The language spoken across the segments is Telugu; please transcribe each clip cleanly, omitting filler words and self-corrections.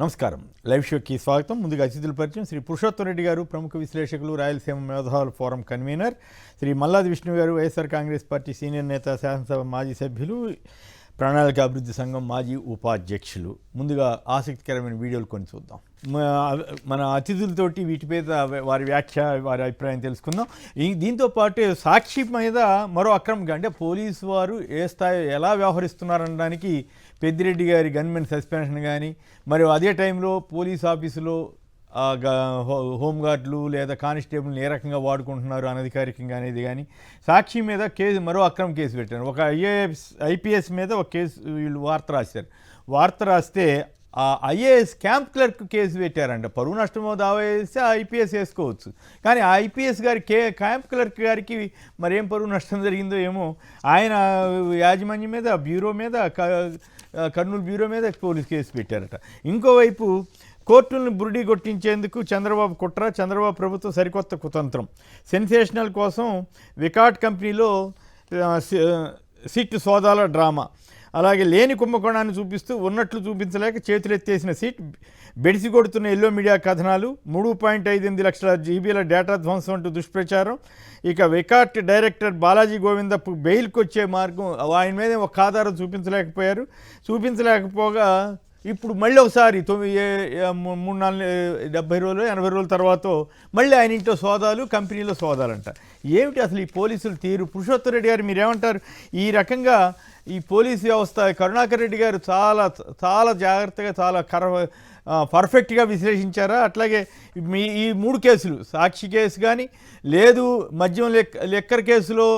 నమస్కారం. లైవ్ షోకి స్వాగతం. ముందుగా అతిథుల పరిచయం. శ్రీ పురుషోత్తం రెడ్డి గారు, ప్రముఖ విశ్లేషకులు, రాయలసీమ మేధావుల ఫోరం కన్వీనర్. శ్రీ మల్లాది విష్ణు గారు, వైఎస్ఆర్ కాంగ్రెస్ పార్టీ సీనియర్ నేత, శాసనసభ మాజీ సభ్యులు, ప్రణాళిక అభివృద్ధి సంఘం మాజీ ఉపాధ్యక్షులు. ముందుగా ఆసక్తికరమైన వీడియోలు కొన్ని చూద్దాం. మన అతిథులతోటి వీటి మీద వారి వ్యాఖ్య, వారి అభిప్రాయం తెలుసుకుందాం. దీంతో పాటు సాక్షి మీద మరో అక్రమంగా, అంటే పోలీసు వారు ఏ స్థాయి ఎలా వ్యవహరిస్తున్నారనడానికి పెద్దిరెడ్డి గారి గన్మెన్ సస్పెన్షన్ కానీ, మరియు అదే టైంలో పోలీస్ ఆఫీసులో హోంగార్డులు లేదా కానిస్టేబుల్ని ఏ రకంగా వాడుకుంటున్నారు అనధికారికంగా అనేది కానీ, సాక్షి మీద మరో అక్రమ కేసు పెట్టారు. ఒక ఐపీఎస్ మీద ఒక కేసు వీళ్ళు వార్త రాశారు. వార్త రాస్తే ఆ ఐఏఎస్ క్యాంప్ క్లర్క్ కేసు పెట్టారంట. పరువు నష్టమో దావా వేస్తే ఐపీఎస్ వేసుకోవచ్చు, కానీ ఆ ఐపీఎస్ గారి క్యాంప్ క్లర్క్ గారికి మరేం పరువు నష్టం జరిగిందో ఏమో. ఆయన యాజమాన్యం మీద, బ్యూరో మీద, కర్నూలు బ్యూరో మీద పోలీస్ కేసు పెట్టారట. ఇంకోవైపు కోర్టులను బురిడి కొట్టించేందుకు చంద్రబాబు కుట్ర, చంద్రబాబు ప్రభుత్వం సరికొత్త కుతంత్రం. సెన్సేషనల్ కోసం వికాట్ కంపెనీలో సిట్ సోదాల డ్రామా. అలాగే లేని కుంభకోణాన్ని చూపిస్తూ ఉన్నట్లు చూపించలేక చేతులెత్తేసిన సిట్, బెడిసి కొడుతున్న ఎల్లో మీడియా కథనాలు, 3.58 లక్షల జీబీల డేటా ధ్వంసం అంటూ దుష్ప్రచారం. ఇక వికాట్ డైరెక్టర్ బాలాజీ గోవిందప్పు బెయిల్కి వచ్చే మార్గం, ఆయన మీద ఒక ఆధారం చూపించలేకపోగా ఇప్పుడు మళ్ళీ ఒకసారి 70 రోజులు 80 రోజుల తర్వాత మళ్ళీ ఆయన ఇంట్లో సోదాలు, కంపెనీలో సోదాలంట. ఏమిటి అసలు ఈ పోలీసుల తీరు? పురుషోత్తం రెడ్డి గారు మీరేమంటారు? ఈ రకంగా ఈ పోలీసు వ్యవస్థ, కరుణాకర్ రెడ్డి గారు చాలా చాలా జాగ్రత్తగా, చాలా పర్ఫెక్ట్గా విశ్లేషించారా? అట్లాగే ఈ 3 కేసులు, సాక్షి కేసు కానీ, లేదు మద్యం లెక్కర్ కేసులో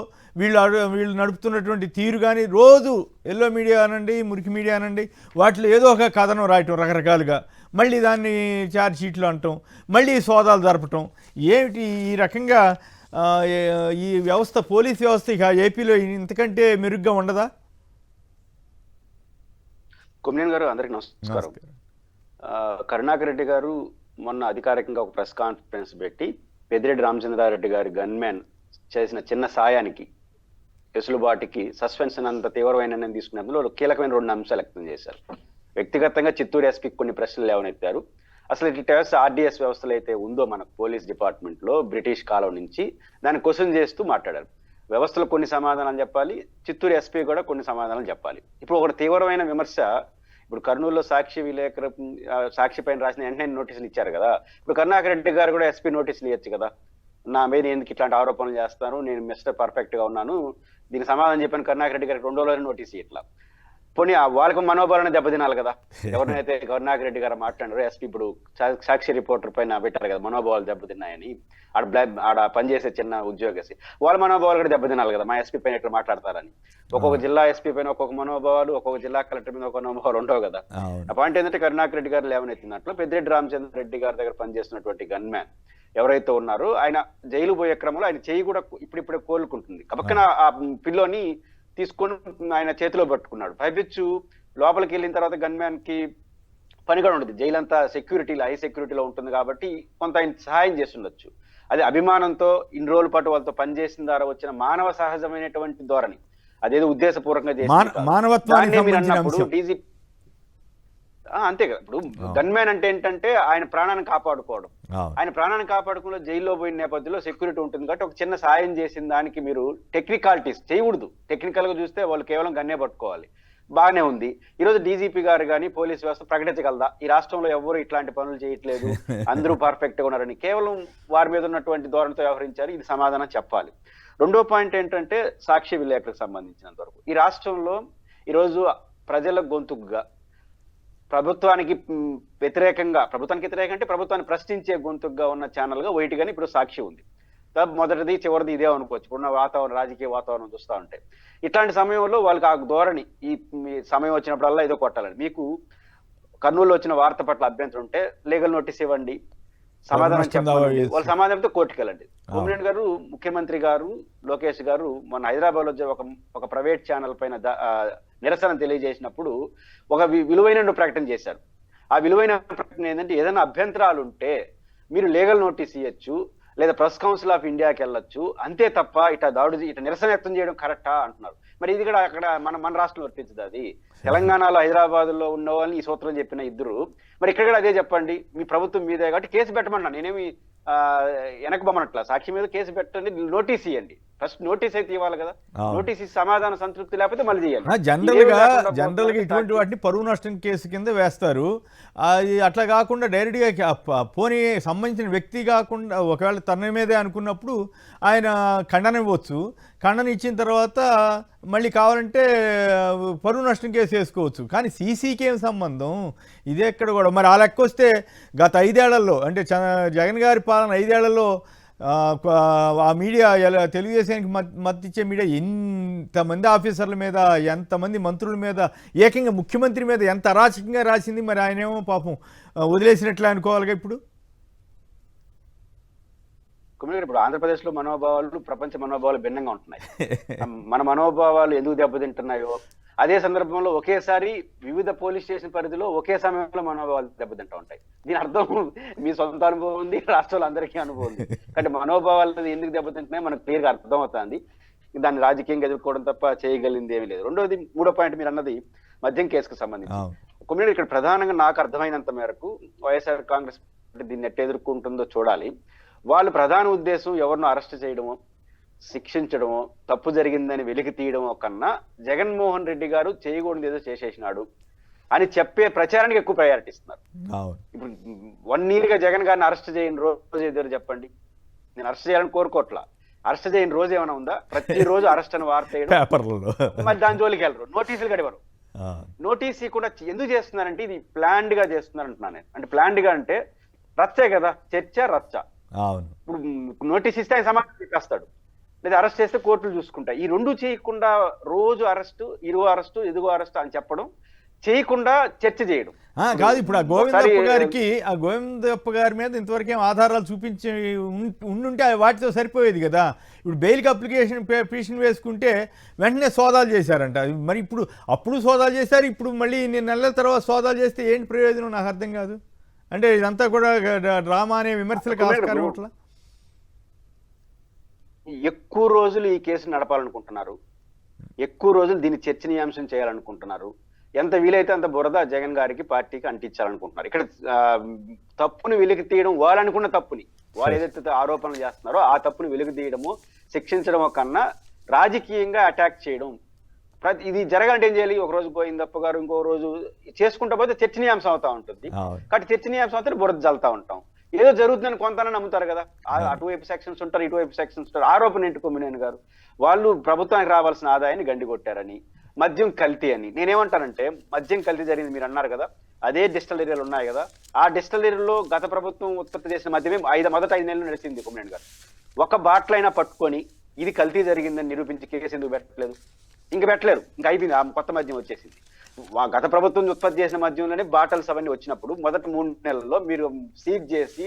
వీళ్ళు నడుపుతున్నటువంటి తీరు కానీ, రోజు ఎల్లో మీడియా అనండి, మురికి మీడియా అనండి, వాటిలో ఏదో ఒక కథనం రాయటం రకరకాలుగా, మళ్ళీ దాన్ని ఛార్జ్ షీట్లు అనటం, మళ్ళీ సోదాలు జరపటం, ఏమిటి ఈ రకంగా ఈ వ్యవస్థ, పోలీస్ వ్యవస్థ ఇక ఏపీలో ఇంతకంటే మెరుగ్గా ఉండదా? కొమ్మినేని గారు, అందరికీ నమస్కారం. కరుణాకర్ రెడ్డి గారు మొన్న అధికారికంగా ఒక ప్రెస్ కాన్ఫరెన్స్ పెట్టి పెద్దిరెడ్డి రామచంద్రారెడ్డి గారి గన్మెన్ చేసిన చిన్న సాయానికి, వెసులుబాటుకి సస్పెన్షన్ అంత తీవ్రమైన నిర్ణయం తీసుకునేందులో కీలకమైన 2 అంశాలు వ్యక్తం చేశారు. వ్యక్తిగతంగా చిత్తూరు ఎస్పీకి కొన్ని ప్రశ్నలు లేవనెత్తారు. అసలు ఇట్లా ఆర్డీఎస్ వ్యవస్థలు అయితే ఉందో మన పోలీస్ డిపార్ట్మెంట్ లో బ్రిటిష్ కాలం నుంచి, దాన్ని క్వశ్చన్ చేస్తూ మాట్లాడారు. వ్యవస్థలో కొన్ని సమాధానాలు చెప్పాలి, చిత్తూరు ఎస్పీ కూడా కొన్ని సమాధానాలు చెప్పాలి. ఇప్పుడు ఒక తీవ్రమైన విమర్శ, ఇప్పుడు కర్నూలులో సాక్షి పైన రాసిన వెంటనే నోటీసులు ఇచ్చారు కదా, ఇప్పుడు కరుణాకర్ రెడ్డి గారు కూడా ఎస్పీ నోటీసులు ఇవ్వచ్చు కదా. నా మీద ఎందుకు ఇట్లాంటి ఆరోపణలు చేస్తాను, నేను మిస్టర్ పర్ఫెక్ట్ గా ఉన్నాను, దీనికి సమాధానం చెప్పాను కరుణాకర్ రెడ్డి గారికి 2 రోజులు నోటీసు ఇట్లా. పోనీ వాళ్ళకు మనోబలాన్ని దెబ్బతినాలి కదా. ఎవరినైతే కరుణాకర్ రెడ్డి గారు మాట్లాడారు, ఎస్పీ ఇప్పుడు సాక్షి రిపోర్టర్ పైన పెట్టారు కదా, మనోభావాలు దెబ్బతిన్నాయని. ఆడ పనిచేసే చిన్న ఉద్యోగసి వాళ్ళ మనోభావాలు కూడా దెబ్బతినాలి కదా, మా ఎస్పీ పైన ఇట్లా మాట్లాడతారని. ఒక్కొక్క జిల్లా ఎస్పీ పైన ఒక్కొక్క మనోభావాలు, ఒక్కొక్క జిల్లా కలెక్టర్ మీద ఒక మనోభావాలు ఉండవు కదా. ఆ పాయింట్ ఏంటంటే కరుణాకర్ రెడ్డి గారు లేవనెత్తినట్లు పెద్దిరెడ్డి రామచంద్ర రెడ్డి గారి దగ్గర పనిచేస్తున్నటువంటి గన్మ్యాన్ ఎవరైతే ఉన్నారో, ఆయన జైలు పోయే క్రమంలో ఆయన చేయి కూడా ఇప్పుడిప్పుడే కోలుకుంటుంది. కబక్కన ఆ పిల్లోని తీసుకొని ఆయన చేతిలో పట్టుకున్నాడు. పైపిచ్చు లోపలికి వెళ్ళిన తర్వాత గన్మ్యాన్ కి పని కూడా ఉండదు, జైలు అంతా సెక్యూరిటీలో, హై సెక్యూరిటీలో ఉంటుంది కాబట్టి కొంత ఆయన సహాయం చేస్తుండొచ్చు. అది అభిమానంతో ఇన్ని రోజుల పాటు వాళ్ళతో పనిచేసిన ద్వారా వచ్చిన మానవ సహజమైనటువంటి ధోరణి, అదేదో ఉద్దేశపూర్వకంగా చేసి డీజీపీ అంతే కదా. ఇప్పుడు గన్మ్యాన్ అంటే ఏంటంటే ఆయన ప్రాణాన్ని కాపాడుకోవడం, ఆయన ప్రాణాన్ని కాపాడుకున్న జైల్లో పోయిన నేపథ్యంలో సెక్యూరిటీ ఉంటుంది కాబట్టి ఒక చిన్న సాయం చేసిన దానికి మీరు టెక్నికాలిటీస్ చేయకూడదు. టెక్నికల్ గా చూస్తే వాళ్ళు కేవలం గన్నే పట్టుకోవాలి, బాగానే ఉంది. ఈరోజు డీజీపీ గారు కానీ పోలీస్ వ్యవస్థ ప్రకటించగలదా ఈ రాష్ట్రంలో ఎవరు ఇట్లాంటి పనులు చేయట్లేదు, అందరూ పర్ఫెక్ట్ గా ఉన్నారని? కేవలం వారి మీద ఉన్నటువంటి ధోరణితో వ్యవహరించారు, ఇది సమాధానం చెప్పాలి. 2వ పాయింట్ ఏంటంటే సాక్షి విలేకరులకు సంబంధించినంత వరకు ఈ రాష్ట్రంలో ఈరోజు ప్రజల గొంతుగా, ప్రభుత్వానికి వ్యతిరేకంగా అంటే ప్రభుత్వాన్ని ప్రశ్నించే గొంతుగా ఉన్న ఛానల్ గా వైట్ గానీ ఇప్పుడు సాక్షి ఉంది. మొదటిది చివరిది ఇదే అనుకోవచ్చు. ఇప్పుడున్న వాతావరణం, రాజకీయ వాతావరణం చూస్తూ ఉంటే ఇట్లాంటి సమయంలో వాళ్ళకి ఆ ధోరణి, ఈ సమయం వచ్చినప్పుడల్లా ఏదో కొట్టాలని. మీకు కర్నూలులో వచ్చిన వార్త పట్ల అభ్యంతరం ఉంటే లీగల్ నోటీస్ ఇవ్వండి, సమాధానం చెప్పండి, వాళ్ళ సమాధానంతో కోర్టుకు వెళ్ళండి. కొమ్మినేని గారు, ముఖ్యమంత్రి గారు, లోకేష్ గారు మొన్న హైదరాబాద్ లో ఒక ప్రైవేట్ ఛానల్ పైన నిరసన తెలియజేసినప్పుడు ఒక విలువైన ప్రకటన చేశారు. ఆ విలువైన ప్రకటన ఏంటంటే, ఏదైనా అభ్యంతరాలు ఉంటే మీరు లీగల్ నోటీస్ ఇవ్వచ్చు, లేదా ప్రెస్ కౌన్సిల్ ఆఫ్ ఇండియాకి వెళ్ళొచ్చు, అంతే తప్ప ఇట్లా ఇట్లా నిరసన వ్యక్తం చేయడం కరెక్టా అంటున్నారు. మరి ఇది కూడా అక్కడ మన రాష్ట్రంలో వర్తించదు. అది తెలంగాణలో హైదరాబాద్ లో ఉన్న వాళ్ళని ఈ సూత్రం చెప్పిన ఇద్దరు, మరి ఇక్కడ కూడా అదే చెప్పండి, మీ ప్రభుత్వం మీదే కాబట్టి కేసు పెట్టమన్నా, నేనేమి వెనకబమ్మనట్లా, సాక్షి మీద కేసు పెట్టండి, నోటీస్ ఇవ్వండి, ఫస్ట్ నోటీస్ అయితే ఇవ్వాలి కదా, నోటీస్ ఇచ్చి సమాధాన సంతృప్తి లేకపోతే మళ్ళీ చేయాలి. జనరల్ గా ఇటువంటి వాటిని పరువు నష్టం కేసు కింద వేస్తారు. అది అట్లా కాకుండా డైరెక్ట్గా పోనీ సంబంధించిన వ్యక్తి కాకుండా ఒకవేళ తన మీదే అనుకున్నప్పుడు ఆయన ఖండన ఇవ్వచ్చు. ఖండన ఇచ్చిన తర్వాత మళ్ళీ కావాలంటే పరువు నష్టం కేసు వేసుకోవచ్చు. కానీ సీసీకి ఏం సంబంధం? ఇదే ఎక్కడ కూడా మరి ఆ లెక్క వస్తే గత 5 ఏళ్లలో అంటే జగన్ గారి పాలన 5 ఏళ్లలో ఆ మీడియా తెలుగుదేశానికి మద్దతిచ్చే మీడియా ఎంతమంది ఆఫీసర్ల మీద, ఎంతమంది మంత్రుల మీద, ఏకంగా ముఖ్యమంత్రి మీద ఎంత అరాచకంగా రాసింది. మరి ఆయనేమో పాపం వదిలేసినట్లే అనుకోవాలిగా ఇప్పుడు. ఇప్పుడు ఆంధ్రప్రదేశ్ లో మనోభావాలు ప్రపంచ మనోభావాలు భిన్నంగా ఉంటున్నాయి. మన మనోభావాలు ఎందుకు దెబ్బతింటున్నాయో, అదే సందర్భంలో ఒకేసారి వివిధ పోలీస్ స్టేషన్ పరిధిలో ఒకే సమయంలో మనోభావాలు దెబ్బతింటూ ఉంటాయి. దీని అర్థం మీ సొంత అనుభవం ఉంది, రాష్ట్రాలు అందరికీ అనుభవం ఉంది. కాబట్టి మనోభావాలు ఎందుకు దెబ్బతింటున్నాయి మనకు క్లియర్గా అర్థం అవుతుంది. దాన్ని రాజకీయంగా ఎదుర్కోవడం తప్ప చేయగలిగింది ఏమీ లేదు. రెండోది, మూడో పాయింట్ మీరు అన్నది మద్యం కేసుకు సంబంధించి. కొమ్మినేని ఇక్కడ ప్రధానంగా నాకు అర్థమైనంత మేరకు వైఎస్ఆర్ కాంగ్రెస్ దీన్ని ఎట్లా ఎదుర్కొంటుందో చూడాలి. వాళ్ళు ప్రధాన ఉద్దేశం ఎవరినో అరెస్ట్ చేయడమో, శిక్షించడమో, తప్పు జరిగిందని వెలికి తీయడమో కన్నా జగన్మోహన్ రెడ్డి గారు చేయకూడదు ఏదో చేసేసినాడు అని చెప్పే ప్రచారానికి ఎక్కువ ప్రయారిటీ ఇస్తున్నారు. ఇప్పుడు 1 year గా జగన్ గారిని అరెస్ట్ చేయని రోజు ఏదో చెప్పండి. నేను అరెస్ట్ చేయాలని కోరుకోవట్లా, అరెస్ట్ చేయని రోజు ఏమైనా ఉందా? ప్రతిరోజు అరెస్ట్ అని వార్త మరి దాని జోలికి వెళ్ళరు, నోటీసులు గడివారు. నోటీస్ కూడా ఎందుకు చేస్తున్నారంటే ఇది ప్లాన్డ్ గా చేస్తున్నారు అంటున్నాను నేను. అంటే ప్లాన్డ్ గా అంటే రచ్చే కదా, చర్చ రచ్చ. ఇప్పుడు నోటీస్ ఇస్తే ఆయన సమాధానం చెప్పేస్తాడు, లేదా అరెస్ట్ చేస్తే కోర్టులు చూసుకుంటాయి. ఈ రెండు చేయకుండా రోజు అరెస్టు, ఇరుగు అరెస్టు, ఎదుగు అరెస్టు అని చెప్పడం, చేయకుండా చర్చ చేయడం కాదు. ఇప్పుడు ఆ గోవిందప్ప గారి మీద ఇంతవరకు ఏం ఆధారాలు చూపించి ఉండుంటే వాటితో సరిపోయేది కదా. ఇప్పుడు బెయిల్కి పిటిషన్ వేసుకుంటే వెంటనే సోదాలు చేశారంట. మరి ఇప్పుడు అప్పుడు సోదాలు చేశారు, ఇప్పుడు మళ్ళీ 2 నెలల తర్వాత సోదాలు చేస్తే ఏంటి ప్రయోజనం? నాకు అర్థం కాదు. అంటే ఇదంతా కూడా డ్రామా అనే విమర్శలకు ఆస్కారం ఇట్లా. ఎక్కువ రోజులు ఈ కేసు నడపాలనుకుంటున్నారు, ఎక్కువ రోజులు దీన్ని చర్చనీయాంశం చేయాలనుకుంటున్నారు, ఎంత వీలైతే అంత బురద జగన్ గారికి పార్టీకి అంటించాలనుకుంటున్నారు. ఇక్కడ తప్పుని వెలికి తీయడం, వాళ్ళు అనుకున్న తప్పుని, వాళ్ళు ఏదైతే ఆరోపణలు చేస్తున్నారో ఆ తప్పుని వెలికి తీయడము, శిక్షించడమో కన్నా రాజకీయంగా అటాక్ చేయడం. ఇది జరగాలంటే ఏం చేయాలి? ఒక రోజు గోవిందప్ప గారు, ఇంకో రోజు చేసుకుంటా పోతే చర్చనీయాంశం అవుతా ఉంటుంది. కాబట్టి చర్చనీయాంశం అవుతే బురద జల్తా ఉంటాం. ఏదో జరుగుతుందని కొంతనే నమ్ముతారు కదా. అటువైపు సెక్షన్స్ ఉంటారు, ఇటువైపు సెక్షన్స్ ఉంటారు. ఆరోపణ ఏంటి కొమ్మినేని గారు? వాళ్ళు ప్రభుత్వానికి రావాల్సిన ఆదాయాన్ని గండి కొట్టారని, మద్యం కల్తీ అని. నేనేమంటానంటే, మద్యం కల్తీ జరిగింది మీరు అన్నారు కదా, అదే డిస్టిలరీలు ఉన్నాయి కదా, ఆ డిస్టిలరీలో గత ప్రభుత్వం ఉత్పత్తి చేసిన మద్యమే మొదటి 5 నెలలు నడిచింది. కొమ్మినేని గారు ఒక బాటిల్ అయినా పట్టుకొని ఇది కల్తీ జరిగిందని నిరూపించి కేసు ఎందుకు పెట్టలేదు? ఇంక పెట్టలేరు, ఇంకా అయిపోయింది, ఆ కొత్త మద్యం వచ్చేసింది. గత ప్రభుత్వం ఉత్పత్తి చేసిన మద్యంలోనే బాటిల్స్ అవన్నీ వచ్చినప్పుడు మొదటి 3 నెలల్లో మీరు సీజ్ చేసి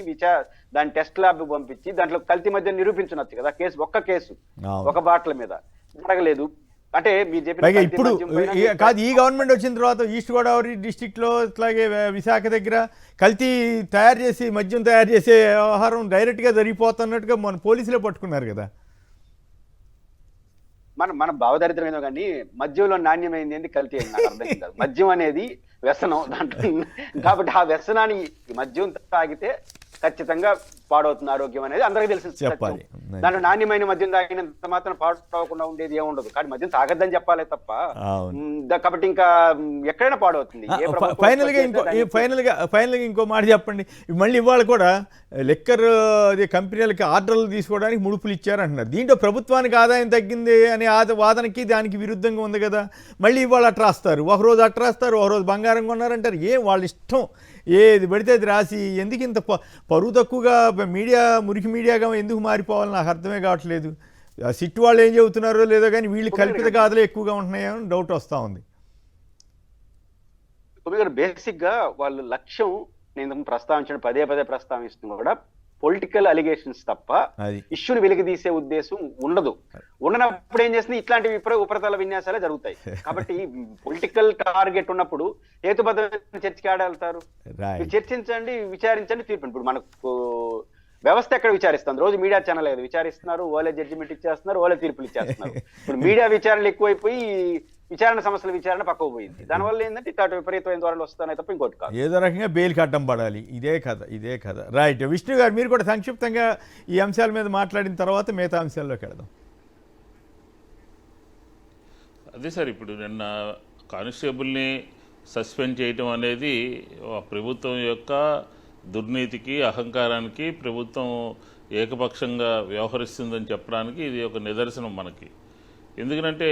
దాని టెస్ట్ ల్యాబ్ పంపించి దాంట్లో కల్తీ మద్యం నిరూపించవచ్చు కదా. ఒక్క కేసు ఒక బాటిల్ మీద జరగలేదు. అంటే మీరు చెప్పిన ఇప్పుడు కాదు, ఈ గవర్నమెంట్ వచ్చిన తర్వాత ఈస్ట్ గోదావరి డిస్టిక్ లో ఇట్లాగే విశాఖ దగ్గర కల్తీ మద్యం తయారు చేసే వ్యవహారం డైరెక్ట్ గా జరిగిపోతున్నట్టుగా మన పోలీసులే పట్టుకున్నారు కదా. మన భావదారిద్రం ఏదో కానీ మద్యంలో నాణ్యమైంది ఏంది, కల్తీ అయింది నాకు అర్థం కాదు. మద్యం అనేది వ్యసనం దాంట్లో, కాబట్టి ఆ వ్యసనాన్ని మద్యం తాగితే ఖచ్చితంగా పాడవుతుంది ఆరోగ్యం అనేది అందరికీ తెలిసిన సత్యం. దాంట్లో నాణ్యమైన మద్యం తాగినంత మాత్రం పాడవకుండా ఉండేది ఏముండదు. కానీ మద్యం తాగద్దని చెప్పాలి తప్ప, కాబట్టి ఇంకా ఎక్కడైనా పాడవుతుంది. ఫైనల్గా ఇంకో మాట చెప్పండి. మళ్ళీ ఇవాళ కూడా లిక్కర్ కంపెనీలకి ఆర్డర్లు తీసుకోవడానికి ముడుపులు ఇచ్చారంటున్నారు. దీంట్లో ప్రభుత్వానికి ఆదాయం తగ్గింది అనే వాదనకి దానికి విరుద్ధంగా ఉంది కదా. మళ్ళీ ఇవాళ అట్లా రాస్తారు, ఒకరోజు అట్లా రాస్తారు, ఒకరోజు బంగారం కొన్నారంటారు. వాళ్ళ ఇష్టం, ఏది పడితే అది రాసి ఎందుకు ఇంత పరువు తక్కువగా మీడియా, మురికి మీడియాగా ఎందుకు మారిపోవాలని నాకు అర్థమే కావట్లేదు. సిట్ వాళ్ళు ఏం చెబుతున్నారో లేదో కానీ వీళ్ళు కల్పిత గాథలు ఎక్కువగా ఉంటున్నాయని డౌట్ వస్తూ ఉంది. బేసిక్ గా వాళ్ళు లక్ష్యం, నేను పదే ప్రస్తావిస్తున్నా కూడా, పొలిటికల్ అలిగేషన్స్ తప్ప ఇష్యూని వెలికి తీసే ఉద్దేశం ఉండదు. ఉన్నప్పుడు ఏం చేస్తుంది, ఇట్లాంటి ఉపరితల విన్యాసాలే జరుగుతాయి. కాబట్టి పొలిటికల్ టార్గెట్ ఉన్నప్పుడు హేతుబద్ధమైన చర్చకి ఆడవెళ్తారు. చర్చించండి, విచారించండి, తీర్పు. ఇప్పుడు మనకు వ్యవస్థ ఎక్కడ విచారిస్తుంది? రోజు మీడియా ఛానల్ ఏదో విచారిస్తున్నారు, ఓలే జడ్జిమెంట్ ఇచ్చేస్తున్నారు, ఓలే తీర్పులు ఇచ్చేస్తున్నారు. ఇప్పుడు మీడియా విచారణలు ఎక్కువైపోయి విచారణ సమస్యల విచారణ పక్కకు పోయింది. దానివల్ల ఏంటంటే ఇట్లాంటి విపరీతమైన ధోరణులు వస్తున్నాయి తప్ప ఇంకోటి కాదు. ఏదో రకంగా బెయిల్కి అడ్డం పడాలి. ఇదే కథ. రైట్. విష్ణు గారు, మీరు కూడా సంక్షిప్తంగా ఈ అంశాల మీద మాట్లాడిన తర్వాత మిగతా అంశాల్లోకి వెళదాం. అదే సార్, ఇప్పుడు నిన్న కానిస్టేబుల్ని సస్పెండ్ చేయటం అనేది ప్రభుత్వం యొక్క దుర్నీతికి, అహంకారానికి ప్రభుత్వం ఏకపక్షంగా వ్యవహరిస్తుందని చెప్పడానికి ఇది ఒక నిదర్శనం మనకి. ఎందుకంటే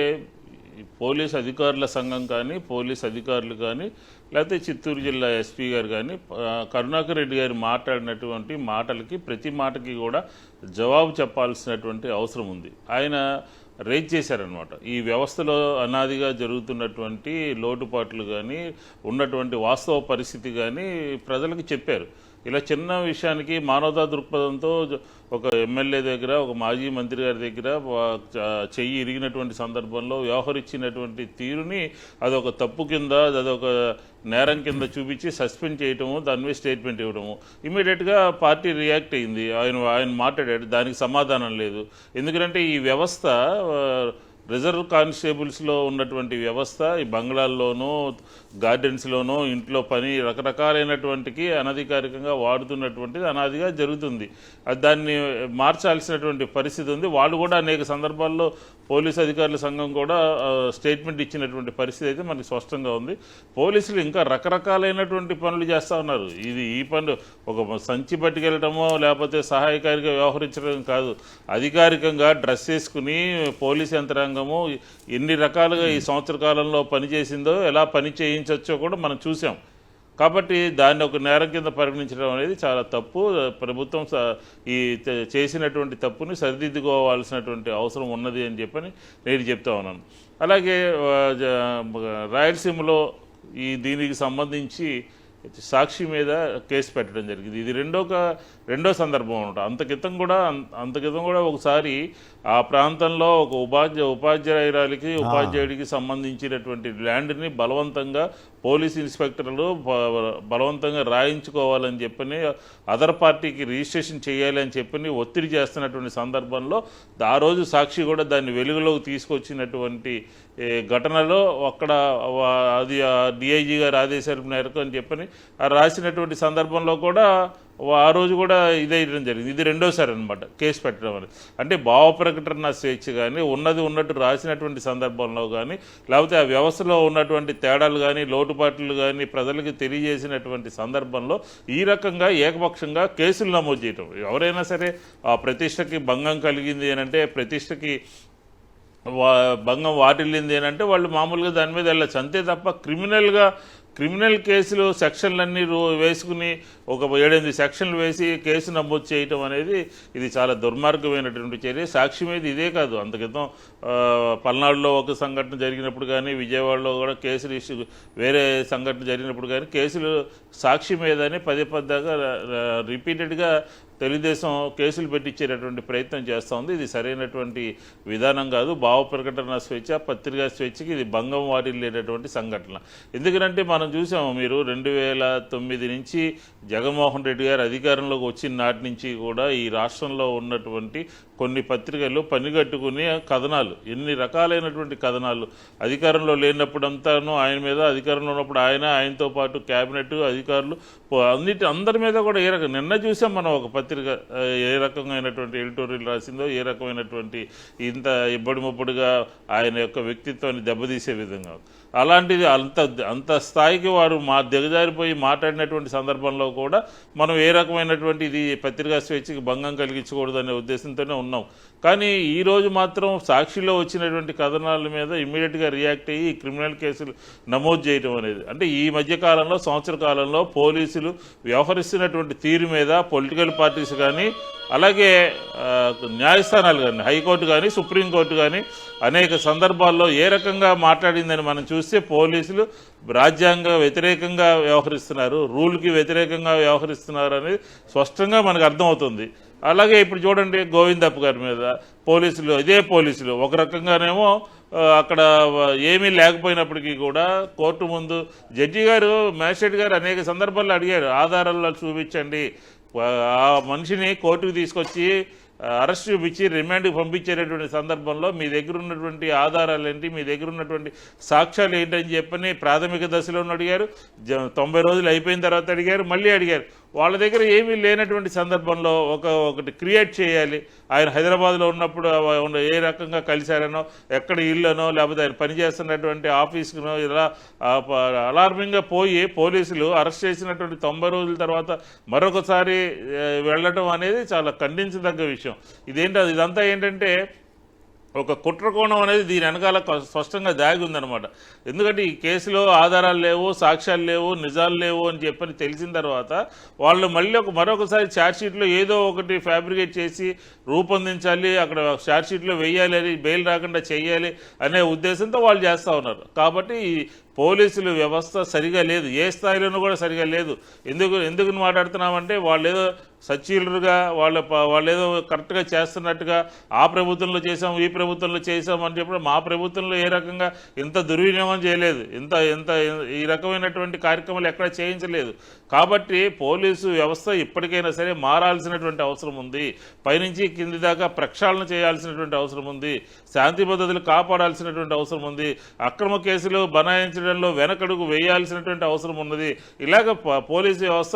పోలీస్ అధికారుల సంఘం కానీ, పోలీస్ అధికారులు కానీ, లేకపోతే చిత్తూరు జిల్లా ఎస్పీ గారు కానీ కరుణాకర్ రెడ్డి గారు మాట్లాడినటువంటి మాటలకి, ప్రతి మాటకి కూడా జవాబు చెప్పాల్సినటువంటి అవసరం ఉంది. ఆయన రేజ్ చేశారనమాట. ఈ వ్యవస్థలో అనాదిగా జరుగుతున్నటువంటి లోటుపాట్లు కానీ, ఉన్నటువంటి వాస్తవ పరిస్థితి కానీ ప్రజలకు చెప్పారు. ఇలా చిన్న విషయానికి మానవతా దృక్పథంతో ఒక ఎమ్మెల్యే దగ్గర, ఒక మాజీ మంత్రి గారి దగ్గర చెయ్యి ఇరిగినటువంటి సందర్భంలో వ్యవహరించినటువంటి తీరుని అదొక తప్పు కింద, అదొక నేరం కింద చూపించి సస్పెండ్ చేయటము, దాని మీద స్టేట్మెంట్ ఇవ్వడము. ఇమీడియట్గా పార్టీ రియాక్ట్ అయింది. ఆయన మాట్లాడాడు, దానికి సమాధానం లేదు. ఎందుకంటే ఈ వ్యవస్థ రిజర్వ్ కానిస్టేబుల్స్లో ఉన్నటువంటి వ్యవస్థ ఈ బంగ్లాల్లోనూ, గార్డెన్స్లోనూ, ఇంట్లో పని రకరకాలైనటువంటికి అనధికారికంగా వాడుతున్నటువంటిది అనాదిగా జరుగుతుంది. దాన్ని మార్చాల్సినటువంటి పరిస్థితి ఉంది. వాళ్ళు కూడా అనేక సందర్భాల్లో పోలీస్ అధికారుల సంఘం కూడా స్టేట్మెంట్ ఇచ్చినటువంటి పరిస్థితి అయితే మనకి స్పష్టంగా ఉంది. పోలీసులు ఇంకా రకరకాలైనటువంటి పనులు చేస్తూ ఉన్నారు. ఈ పనులు ఒక సంచి పట్టుకెళ్ళటమో లేకపోతే సహాయకారిగా వ్యవహరించడం కాదు, అధికారికంగా డ్రెస్ వేసుకుని పోలీస్ యంత్రాంగం ఎన్ని రకాలుగా ఈ సంవత్సర కాలంలో పనిచేసిందో, ఎలా పని చేయించవచ్చో కూడా మనం చూసాం. కాబట్టి దాన్ని ఒక నేరం కింద పరిగణించడం అనేది చాలా తప్పు. ప్రభుత్వం ఈ చేసినటువంటి తప్పుని సరిదిద్దుకోవాల్సినటువంటి అవసరం ఉన్నది అని చెప్పని నేను చెప్తా ఉన్నాను. అలాగే రాయలసీమలో దీనికి సంబంధించి సాక్షి మీద కేసు పెట్టడం జరిగింది. ఇది రెండో సందర్భం అనమాట. అంతకితం కూడా ఒకసారి ఆ ప్రాంతంలో ఒక ఉపాధ్యాయురాలికి, ఉపాధ్యాయుడికి సంబంధించినటువంటి ల్యాండ్ని బలవంతంగా పోలీస్ ఇన్స్పెక్టర్లు బలవంతంగా రాయించుకోవాలని చెప్పని, అదర్ పార్టీకి రిజిస్ట్రేషన్ చేయాలి అని చెప్పని ఒత్తిడి చేస్తున్నటువంటి సందర్భంలో ఆ రోజు సాక్షి కూడా దాన్ని వెలుగులోకి తీసుకొచ్చినటువంటి ఘటనలో అక్కడ అది డిఐజీ గారి ఆదేశాల మేరకు అని చెప్పని రాసినటువంటి సందర్భంలో కూడా ఆ రోజు కూడా ఇదేయడం జరిగింది. ఇది రెండోసారి అనమాట కేసు పెట్టడం అనేది. అంటే భావ ప్రకటన స్వేచ్ఛ కానీ, ఉన్నట్టు రాసినటువంటి సందర్భంలో కానీ, లేకపోతే ఆ వ్యవస్థలో ఉన్నటువంటి తేడాలు కానీ, లోటుపాట్లు కానీ ప్రజలకు తెలియజేసినటువంటి సందర్భంలో ఈ రకంగా ఏకపక్షంగా కేసులు నమోదు చేయటం, ఎవరైనా సరే ఆ ప్రతిష్టకి భంగం కలిగింది అని అంటే, ప్రతిష్టకి భంగం వాటిల్లింది అని అంటే వాళ్ళు మామూలుగా దాని మీద వెళ్ళచ్చు అంతే తప్ప క్రిమినల్ కేసులు సెక్షన్లన్నీ వేసుకుని ఒక 7-8 సెక్షన్లు వేసి కేసు నమోదు చేయటం అనేది ఇది చాలా దుర్మార్గమైనటువంటి చర్య. సాక్షి మీద ఇదే కాదు, అంతకితం పల్నాడులో ఒక సంఘటన జరిగినప్పుడు కానీ, విజయవాడలో కూడా కేసులు వేరే సంఘటన జరిగినప్పుడు కానీ కేసులు సాక్షి మీదనే పదే రిపీటెడ్గా తెలుగుదేశం కేసులు పెట్టించేటటువంటి ప్రయత్నం చేస్తూ ఉంది. ఇది సరైనటువంటి విధానం కాదు. భావ ప్రకటన స్వేచ్ఛ, పత్రికా స్వేచ్ఛకి ఇది భంగం వాటిల్లేటటువంటి సంఘటన. ఎందుకంటే మనం చూసాము, మీరు 2009 నుంచి జగన్మోహన్ రెడ్డి గారు అధికారంలోకి వచ్చిన నాటి నుంచి కూడా ఈ రాష్ట్రంలో ఉన్నటువంటి కొన్ని పత్రికలు పనిగట్టుకుని కథనాలు, ఎన్ని రకాలైనటువంటి కథనాలు, అధికారంలో లేనప్పుడంతాను ఆయన మీద, అధికారంలో ఉన్నప్పుడు ఆయనతో పాటు క్యాబినెట్ అధికారులు అందరి మీద కూడా ఏ రకం, నిన్న చూసాం మనం ఒక పత్రిక ఏ రకమైనటువంటి ఎడిటోరియల్ రాసిందో, ఏ రకమైనటువంటి ఇంత ఇబ్బడి ముబ్బడిగా ఆయన యొక్క వ్యక్తిత్వాన్ని దెబ్బతీసే విధంగా. అలాంటిది అంత స్థాయికి వారు దిగజారిపోయి మాట్లాడినటువంటి సందర్భంలో కూడా మనం ఏ రకమైనటువంటి ఇది పత్రికా స్వేచ్ఛకి భంగం కలిగించకూడదనే ఉద్దేశంతోనే ఉన్నాం. కానీ ఈరోజు మాత్రం సాక్షిలో వచ్చినటువంటి కథనాల మీద ఇమ్మీడియట్గా రియాక్ట్ అయ్యి క్రిమినల్ కేసులు నమోదు చేయడం అనేది, అంటే ఈ మధ్యకాలంలో సంవత్సర కాలంలో పోలీసులు వ్యవహరిస్తున్నటువంటి తీరు మీద పొలిటికల్ పార్టీస్ కానీ, అలాగే న్యాయస్థానాలు కానీ, హైకోర్టు కానీ, సుప్రీంకోర్టు కానీ అనేక సందర్భాల్లో ఏ రకంగా మాట్లాడిందని మనం చూస్తే పోలీసులు రాజ్యాంగ వ్యతిరేకంగా వ్యవహరిస్తున్నారు, రూల్కి వ్యతిరేకంగా వ్యవహరిస్తున్నారు అనేది స్పష్టంగా మనకు అర్థమవుతుంది. అలాగే ఇప్పుడు చూడండి, గోవిందప్ప గారి మీద ఇదే పోలీసులు ఒక రకంగానేమో అక్కడ ఏమీ లేకపోయినప్పటికీ కూడా కోర్టు ముందు జడ్జి గారు, మ్యాజిస్ట్రేట్ గారు అనేక సందర్భాల్లో అడిగారు, ఆధారాల్లో చూపించండి, ఆ మనిషిని కోర్టుకు తీసుకొచ్చి అరెస్ట్ చూపించి రిమాండ్కి పంపించేటటువంటి సందర్భంలో మీ దగ్గర ఉన్నటువంటి ఆధారాలు ఏంటి, మీ దగ్గర ఉన్నటువంటి సాక్ష్యాలు ఏంటని చెప్పని ప్రాథమిక దశలోనూ అడిగారు, 90 రోజులు అయిపోయిన తర్వాత అడిగారు, మళ్ళీ అడిగారు. వాళ్ళ దగ్గర ఏమీ లేనటువంటి సందర్భంలో ఒకటి క్రియేట్ చేయాలి. ఆయన హైదరాబాద్లో ఉన్నప్పుడు ఏ రకంగా కలిశారనో, ఎక్కడ ఇల్లనో, లేకపోతే ఆయన పనిచేస్తున్నటువంటి ఆఫీస్కునో ఇలా అలార్మింగ్గా పోయి పోలీసులు అరెస్ట్ చేసినటువంటి 90 రోజుల తర్వాత మరొకసారి వెళ్ళటం అనేది చాలా ఖండించదగ్గ విషయం. ఇదంతా ఏంటంటే ఒక కుట్రకోణం అనేది దీని వెనకాల స్పష్టంగా దాగి ఉందన్నమాట. ఎందుకంటే ఈ కేసులో ఆధారాలు లేవు, సాక్ష్యాలు లేవు, నిజాలు లేవు అని చెప్పని తెలిసిన తర్వాత వాళ్ళు మళ్ళీ మరొకసారి ఛార్జ్షీట్లో ఏదో ఒకటి ఫ్యాబ్రికేట్ చేసి రూపొందించాలి, అక్కడ ఛార్జ్షీట్లో వేయాలి, అని బెయిల్ రాకుండా చేయాలి అనే ఉద్దేశంతో వాళ్ళు చేస్తూ ఉన్నారు. కాబట్టి ఈ పోలీసుల వ్యవస్థ సరిగా లేదు, ఏ స్థాయిలోనూ కూడా సరిగా లేదు. ఎందుకు మాట్లాడుతున్నామంటే వాళ్ళు ఏదో సచీలుగా వాళ్ళు ఏదో కరెక్ట్గా చేస్తున్నట్టుగా ఆ ప్రభుత్వంలో చేసాం, ఈ ప్రభుత్వంలో చేసాం అని చెప్పి మా ప్రభుత్వంలో ఏ రకంగా ఇంత దుర్వినియోగం చేయలేదు, ఇంత ఈ రకమైనటువంటి కార్యక్రమాలు ఎక్కడ చేయించలేదు. కాబట్టి పోలీసు వ్యవస్థ ఇప్పటికైనా సరే మారాల్సినటువంటి అవసరం ఉంది. పైనుంచి కింది దాకా ప్రక్షాళన చేయాల్సినటువంటి అవసరం ఉంది. శాంతి భద్రతలు కాపాడాల్సినటువంటి అవసరం ఉంది. అక్రమ కేసులు బనాయించడంలో వెనకడుగు వేయాల్సినటువంటి అవసరం ఉన్నది. ఇలాగ పోలీసు వ్యవస్థ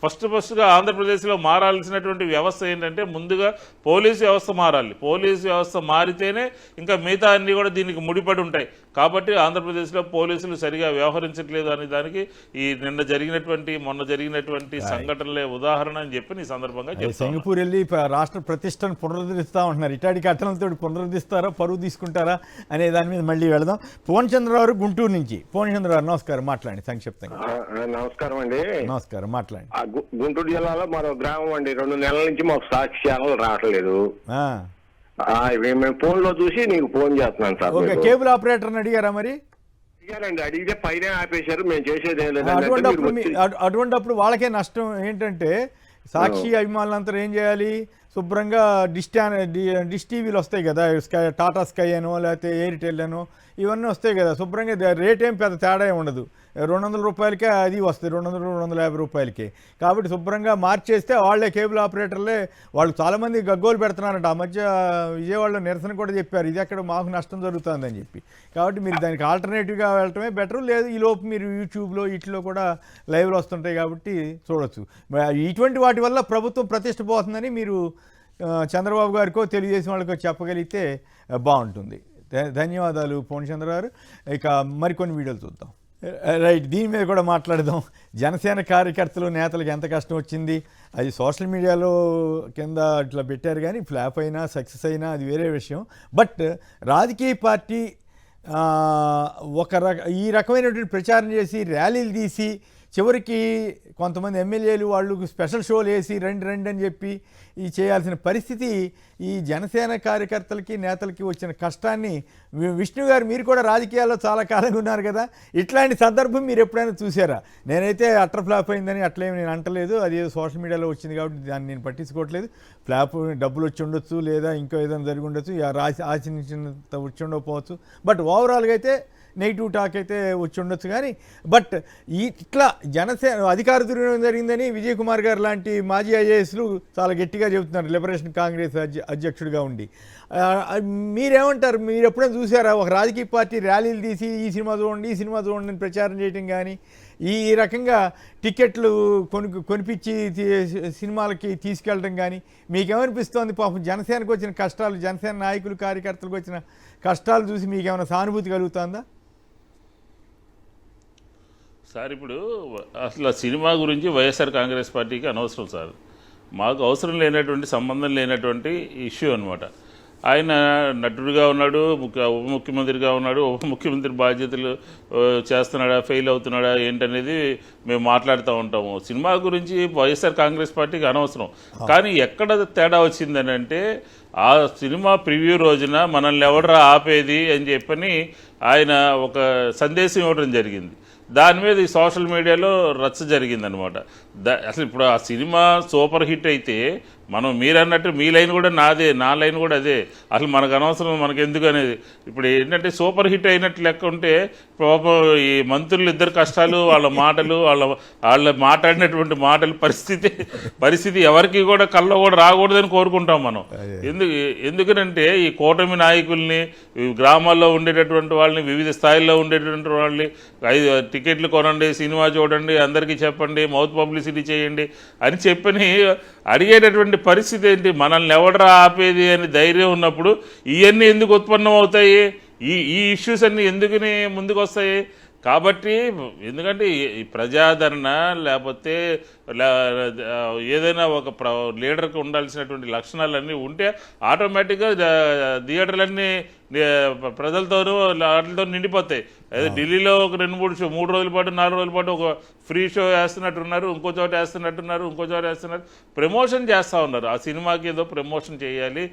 ఫస్ట్గా ఆంధ్రప్రదేశ్లో మారాల్సినటువంటి వ్యవస్థ ఏంటంటే ముందుగా పోలీసు వ్యవస్థ మారాలి. పోలీసు వ్యవస్థ మారితేనే ఇంకా మిగతా అన్నీ కూడా దీనికి ముడిపడి ఉంటాయి. కాబట్టి ఆంధ్రప్రదేశ్లో పోలీసులు సరిగా వ్యవహరించట్లేదు అనే దానికి ఈ మొన్న జరిగినటువంటి సంఘటనలే ఉదాహరణ అని చెప్పి ఈ సందర్భంగా సింగపూర్ వెళ్ళి రాష్ట్ర ప్రతిష్టను పునరుద్ధరిస్తా ఉంటున్నారు. ఇటాడి కట్టడంతో పునరుద్ధరిస్తారా, పరువు తీసుకుంటారా అనే దాని మీద మళ్ళీ వెళదాం. పూర్ణచంద్రరావు గుంటూరు నుంచి. పూర్ణచంద్రరావు నమస్కారం, మాట్లాడండి సంక్షిప్తంగా. నమస్కారం అండి. నమస్కారం, మాట్లాడండి. గుంటూరు జిల్లాలో మరో గ్రామం అండి. 2 నెలల నుంచి మాకు సాక్ష్యాలు రావట్లేదు. మేము ఫోన్ లో చూసి నీకు ఫోన్ చేస్తున్నాను సార్. ఓకే, కేబుల్ ఆపరేటర్ అడిగారా మరి? అడిగారండి, అడిగితే పైన ఆపేశారు. మేము చేసేది ఏం లేదు. అటువంటిప్పుడు వాళ్ళకే నష్టం ఏంటంటే సాక్షి అభిమానులంతా ఏం చేయాలి, శుభ్రంగా డిష్ టీవీలు వస్తాయి కదా, టాటా స్కై అనో లేకపోతే ఎయిర్టెల్ అనో ఇవన్నీ వస్తాయి కదా, శుభ్రంగా రేట్ ఏం పెద్ద తేడా ఉండదు. 200 రూపాయలకే అది వస్తుంది, 200-250 రూపాయలకి. కాబట్టి శుభ్రంగా మార్చేస్తే వాళ్ళే కేబుల్ ఆపరేటర్లే. వాళ్ళు చాలామంది గగ్గోలు పెడుతున్నారంట. ఆ మధ్య విజయవాడలో నిరసన కూడా చెప్పారు, ఇది ఎక్కడ మాకు నష్టం జరుగుతుందని చెప్పి. కాబట్టి మీరు దానికి ఆల్టర్నేటివ్గా వెళ్ళటమే బెటర్. లేదు ఈ లోపు మీరు యూట్యూబ్లో వీటిలో కూడా లైవ్లు వస్తుంటాయి కాబట్టి చూడొచ్చు. ఇటువంటి వాటి వల్ల ప్రభుత్వం ప్రతిష్ట పోతుందని మీరు చంద్రబాబు గారికో తెలుగుదేశం వాళ్ళకో చెప్పగలిగితే బాగుంటుంది. ధన్యవాదాలు పూర్ణచంద్ర గారు. ఇక మరికొన్ని వీడియోలు చూద్దాం. రైట్, దీని మీద కూడా మాట్లాడదాం. జనసేన కార్యకర్తలు నేతలకు ఎంత కష్టం వచ్చింది, అది సోషల్ మీడియాలో కింద ఇట్లా పెట్టారు కానీ ఫ్లాప్ అయినా సక్సెస్ అయినా అది వేరే విషయం. బట్ రాజకీయ పార్టీ ఈ రకమైనటువంటి ప్రచారం చేసి ర్యాలీలు తీసి చివరికి కొంతమంది ఎమ్మెల్యేలు వాళ్ళు స్పెషల్ షోలు వేసి రండి అని చెప్పి ఈ చేయాల్సిన పరిస్థితి ఈ జనసేన కార్యకర్తలకి నేతలకి వచ్చిన కష్టాన్ని విష్ణు గారు మీరు కూడా రాజకీయాల్లో చాలా కాలంగా ఉన్నారు కదా, ఇట్లాంటి సందర్భం మీరు ఎప్పుడైనా చూసారా? నేనైతే అట్టర్ ఫ్లాప్ అయిందని అట్లేమి నేను అంటలేదు, అది సోషల్ మీడియాలో వచ్చింది కాబట్టి దాన్ని నేను పట్టించుకోవట్లేదు. ఫ్లాప్ డబ్బులు వచ్చి ఉండొచ్చు, లేదా ఇంకో ఏదైనా జరిగి ఉండొచ్చు, ఆశించినంత వచ్చి ఉండకపోవచ్చు. బట్ ఓవరాల్గా అయితే నెగిటివ్ టాక్ అయితే వచ్చి ఉండొచ్చు. కానీ బట్ ఇట్లా జనసేన అధికార దుర్వినియోగం జరిగిందని విజయ్ కుమార్ గారు లాంటి మాజీ ఐఏఎస్లు చాలా గట్టిగా చెబుతున్నారు, లిబరేషన్ కాంగ్రెస్ అధ్యక్షుడిగా ఉండి. మీరేమంటారు? మీరు ఎప్పుడైనా చూసారా ఒక రాజకీయ పార్టీ ర్యాలీలు తీసి ఈ సినిమా చూడండి అని ప్రచారం చేయటం కానీ, ఈ రకంగా టికెట్లు కొనిపించి సినిమాలకి తీసుకెళ్ళడం కానీ మీకేమనిపిస్తోంది? పాపం జనసేనకు వచ్చిన కష్టాలు, జనసేన నాయకులు కార్యకర్తలకు వచ్చిన కష్టాలు చూసి మీకేమైనా సానుభూతి కలుగుతుందా? సార్, ఇప్పుడు అసలు సినిమా గురించి వైఎస్ఆర్ కాంగ్రెస్ పార్టీకి అనవసరం సార్. మాకు అవసరం లేనటువంటి, సంబంధం లేనటువంటి ఇష్యూ అనమాట. ఆయన నటుడిగా ఉన్నాడు, ఉప ముఖ్యమంత్రిగా ఉన్నాడు, ఉప ముఖ్యమంత్రి బాధ్యతలు చేస్తున్నాడా, ఫెయిల్ అవుతున్నాడా ఏంటనేది మేము మాట్లాడుతూ ఉంటాము. సినిమా గురించి వైఎస్ఆర్ కాంగ్రెస్ పార్టీకి అనవసరం. కానీ ఎక్కడ తేడా వచ్చిందని అంటే, ఆ సినిమా ప్రివ్యూ రోజున మనల్ని ఎవడరా ఆపేది అని చెప్పని ఆయన ఒక సందేశం ఇవ్వడం జరిగింది. దాని మీద ఈ సోషల్ మీడియాలో రచ్చ జరిగిందనమాట. అసలు ఇప్పుడు ఆ సినిమా సూపర్ హిట్ అయితే మనం మీరు అన్నట్టు మీ లైన్ కూడా నాదే, నా లైన్ కూడా అదే. అసలు మనకు అనవసరం, మనకు ఎందుకు అనేది. ఇప్పుడు ఏంటంటే సూపర్ హిట్ అయినట్టు లెక్క ఉంటే పాపం ఈ మంత్రులు ఇద్దరు కష్టాలు, వాళ్ళ మాటలు, వాళ్ళ మాట్లాడినటువంటి మాటలు పరిస్థితి ఎవరికి కూడా కల్లో కూడా రాకూడదని కోరుకుంటాం మనం. ఎందుకనంటే ఈ కూటమి నాయకుల్ని, గ్రామాల్లో ఉండేటటువంటి వాళ్ళని, వివిధ స్థాయిల్లో ఉండేటటువంటి వాళ్ళని టికెట్లు కొనండి, సినిమా చూడండి, అందరికీ చెప్పండి, మౌత్ పబ్లిసిటీ చేయండి అని చెప్పని అడిగేటటువంటి పరిస్థితి ఏంటి? మనల్ని ఎవడరా ఆపేది అని ధైర్యం ఉన్నప్పుడు ఇవన్నీ ఎందుకు ఉత్పన్నం అవుతాయి? ఈ ఇష్యూస్ అన్నీ ఎందుకని ముందుకు వస్తాయి? కాబట్టి ఎందుకంటే ఈ ప్రజాదరణ లేకపోతే ఏదైనా ఒక లీడర్కి ఉండాల్సినటువంటి లక్షణాలన్నీ ఉంటే ఆటోమేటిక్గా థియేటర్లన్నీ ప్రజలతోనూ వాటితో నిండిపోతాయి. అదే ఢిల్లీలో ఒక 2-3 రోజుల పాటు 4 రోజుల పాటు ఒక ఫ్రీ షో వేస్తున్నట్టున్నారు, ఇంకో చోట వేస్తున్నట్టున్నారు, ఇంకో చోట వేస్తున్నారు, ప్రమోషన్ చేస్తూ ఉన్నారు. ఆ సినిమాకి ఏదో ప్రమోషన్ చేయాలి,